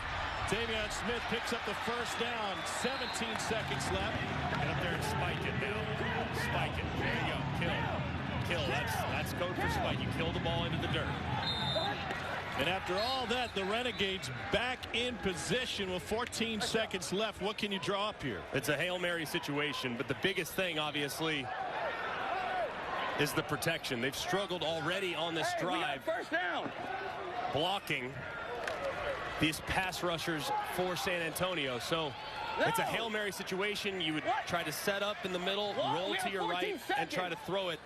Davion Smith picks up the 1st down. 17 seconds left. Get up there and spike it now. Spike it. There you go. Kill. That's code for spike. You kill the ball into the dirt. And after all that, the Renegades back in position with 14 seconds left. What can you draw up here? It's a Hail Mary situation, but the biggest thing, obviously, is the protection. They've struggled already on this drive. First down. Blocking these pass rushers for San Antonio. So it's a Hail Mary situation. You would try to set up in the middle, roll to your right, and try to throw it.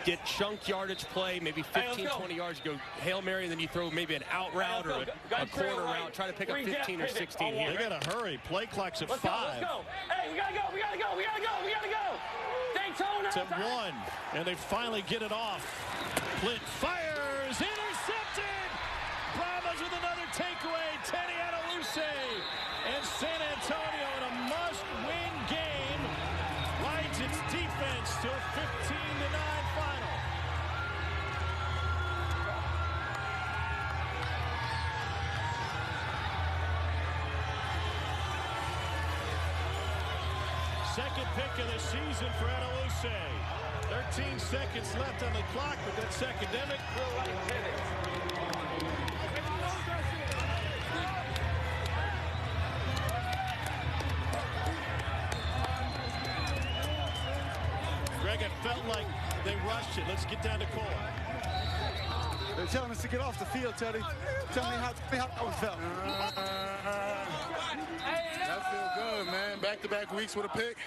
Get chunk yardage play, maybe 15, 20 yards. You go Hail Mary, and then you throw maybe an out route or a quarter route. Try to pick up 15 or 16 here. They got to hurry. Play clock's at 5. Let's go. Hey, we got to go. We got to go. We got to go. We got to go. Daytona. It's at 1, and they finally get it off. Flint fires. Intercepted. Brahmas with another takeaway. Teddy Adaluse. And San Antonio in a must-win game rides its defense to a 15-9 final. Second pick of the season for Adaluse. 13 seconds left on the clock, but that's academic. Greg, it felt like they rushed it. Let's get down to Cole. They're telling us to get off the field, Teddy. Tell me how it felt. That feel good, man. Back-to-back weeks with a pick.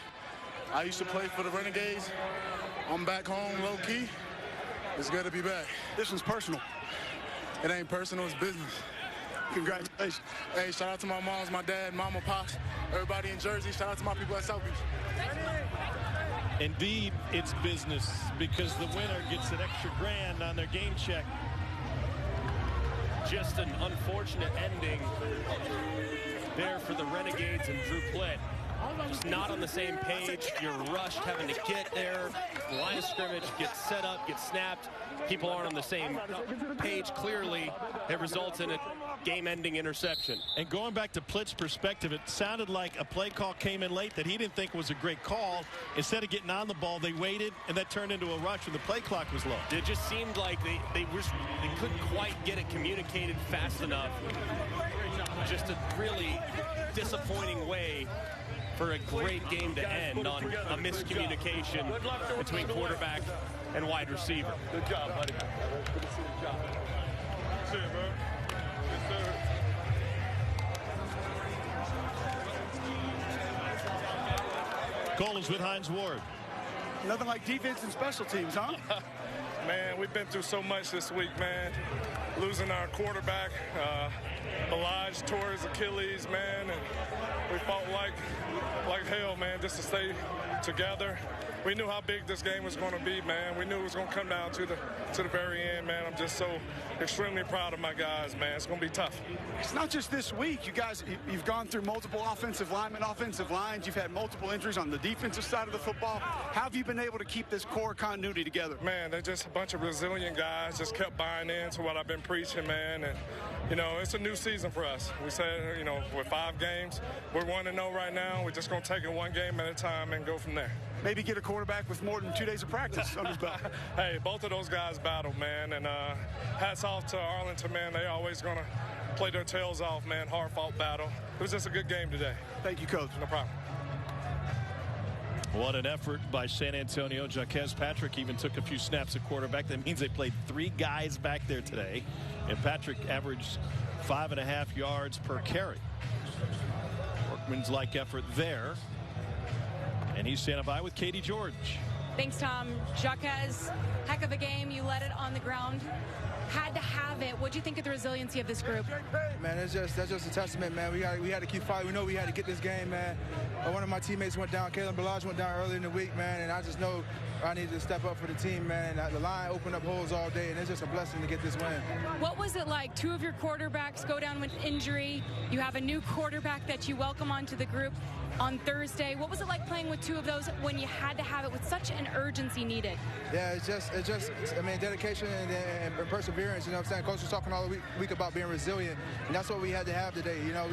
I used to play for the Renegades. I'm back home, low-key. It's good to be back. This one's personal. It ain't personal, it's business. Congratulations. Hey, shout out to my moms, my dad, Mama, Pops, everybody in Jersey. Shout out to my people at South Beach. Indeed, it's business because the winner gets an extra grand on their game check. Just an unfortunate ending there for the Renegades and Drew Plitt. Just not on the same page. You're rushed, having to get there. The line of scrimmage, get set up, get snapped. People aren't on the same page clearly. It results in a game-ending interception. And going back to Plitt's perspective, it sounded like a play call came in late that he didn't think was a great call. Instead of getting on the ball, they waited, and that turned into a rush when the play clock was low. It just seemed like they couldn't quite get it communicated fast enough. Just a really disappointing way for a great game to end on a miscommunication between quarterback and wide receiver. Good job, buddy. Good to see the job. That's it, bro. Yes, sir. Cole is with Hines Ward. Nothing like defense and special teams, huh? Man, we've been through so much this week, man. Losing our quarterback, Balaj tore his Achilles, man, and we fought like hell, man, just to stay together. We knew how big this game was going to be, man. We knew it was going to come down to the very end, man. I'm just so extremely proud of my guys, man. It's going to be tough. It's not just this week. You guys, you've gone through multiple offensive lines. You've had multiple injuries on the defensive side of the football. How have you been able to keep this core continuity together? Man, they're just a bunch of resilient guys. Just kept buying into what I've been preaching, man. And, you know, it's a new season for us. We said, you know, with 5 games, we're 1-0 right now. We're just going to take it one game at a time and go from there. Maybe get a quarterback with more than 2 days of practice on his belt. Hey, both of those guys battled, man. And hats off to Arlington, man. They always going to play their tails off, man. Hard-fought battle. It was just a good game today. Thank you, Coach. No problem. What an effort by San Antonio. Jaquez Patrick even took a few snaps at quarterback. That means they played 3 guys back there today. And Patrick averaged 5.5 yards per carry. Workman's-like effort there. And he's standing by with Katie George. Thanks, Tom. Jaquez, heck of a game. You let it on the ground. Had to have it. What do you think of the resiliency of this group? Man, that's just a testament, man. We had to keep fighting. We know we had to get this game, man. One of my teammates went down. Kalen Balaj went down early in the week, man, and I just know I need to step up for the team, man. The line opened up holes all day, and it's just a blessing to get this win. What was it like? 2 of your quarterbacks go down with injury. You have a new quarterback that you welcome onto the group. on Thursday. What was it like playing with two of those when you had to have it with such an urgency needed? Yeah, it's just, I mean, dedication and perseverance. You know what I'm saying? Coach was talking all week about being resilient, and that's what we had to have today. You know,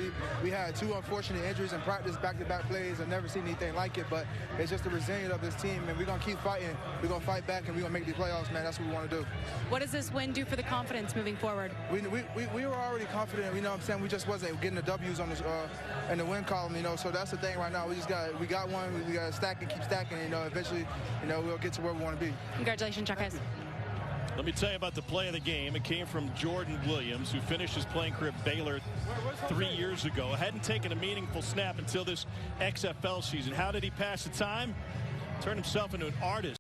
we had two unfortunate injuries in practice, back-to-back plays. I've never seen anything like it, but it's just the resilience of this team, and we're going to keep fighting. We're going to fight back, and we're going to make these playoffs, man. That's what we want to do. What does this win do for the confidence moving forward? We were already confident. You know what I'm saying? We just wasn't getting the W's on in the win column, you know, so that's the thing right now. We got one. We got to stack and keep stacking, you know, eventually, you know, we'll get to where we want to be. Congratulations, Chuck Hess. Let me tell you about the play of the game. It came from Jordan Williams, who finished his playing career at Baylor 3 years ago. Hadn't taken a meaningful snap until this XFL season. How did he pass the time? Turned himself into an artist.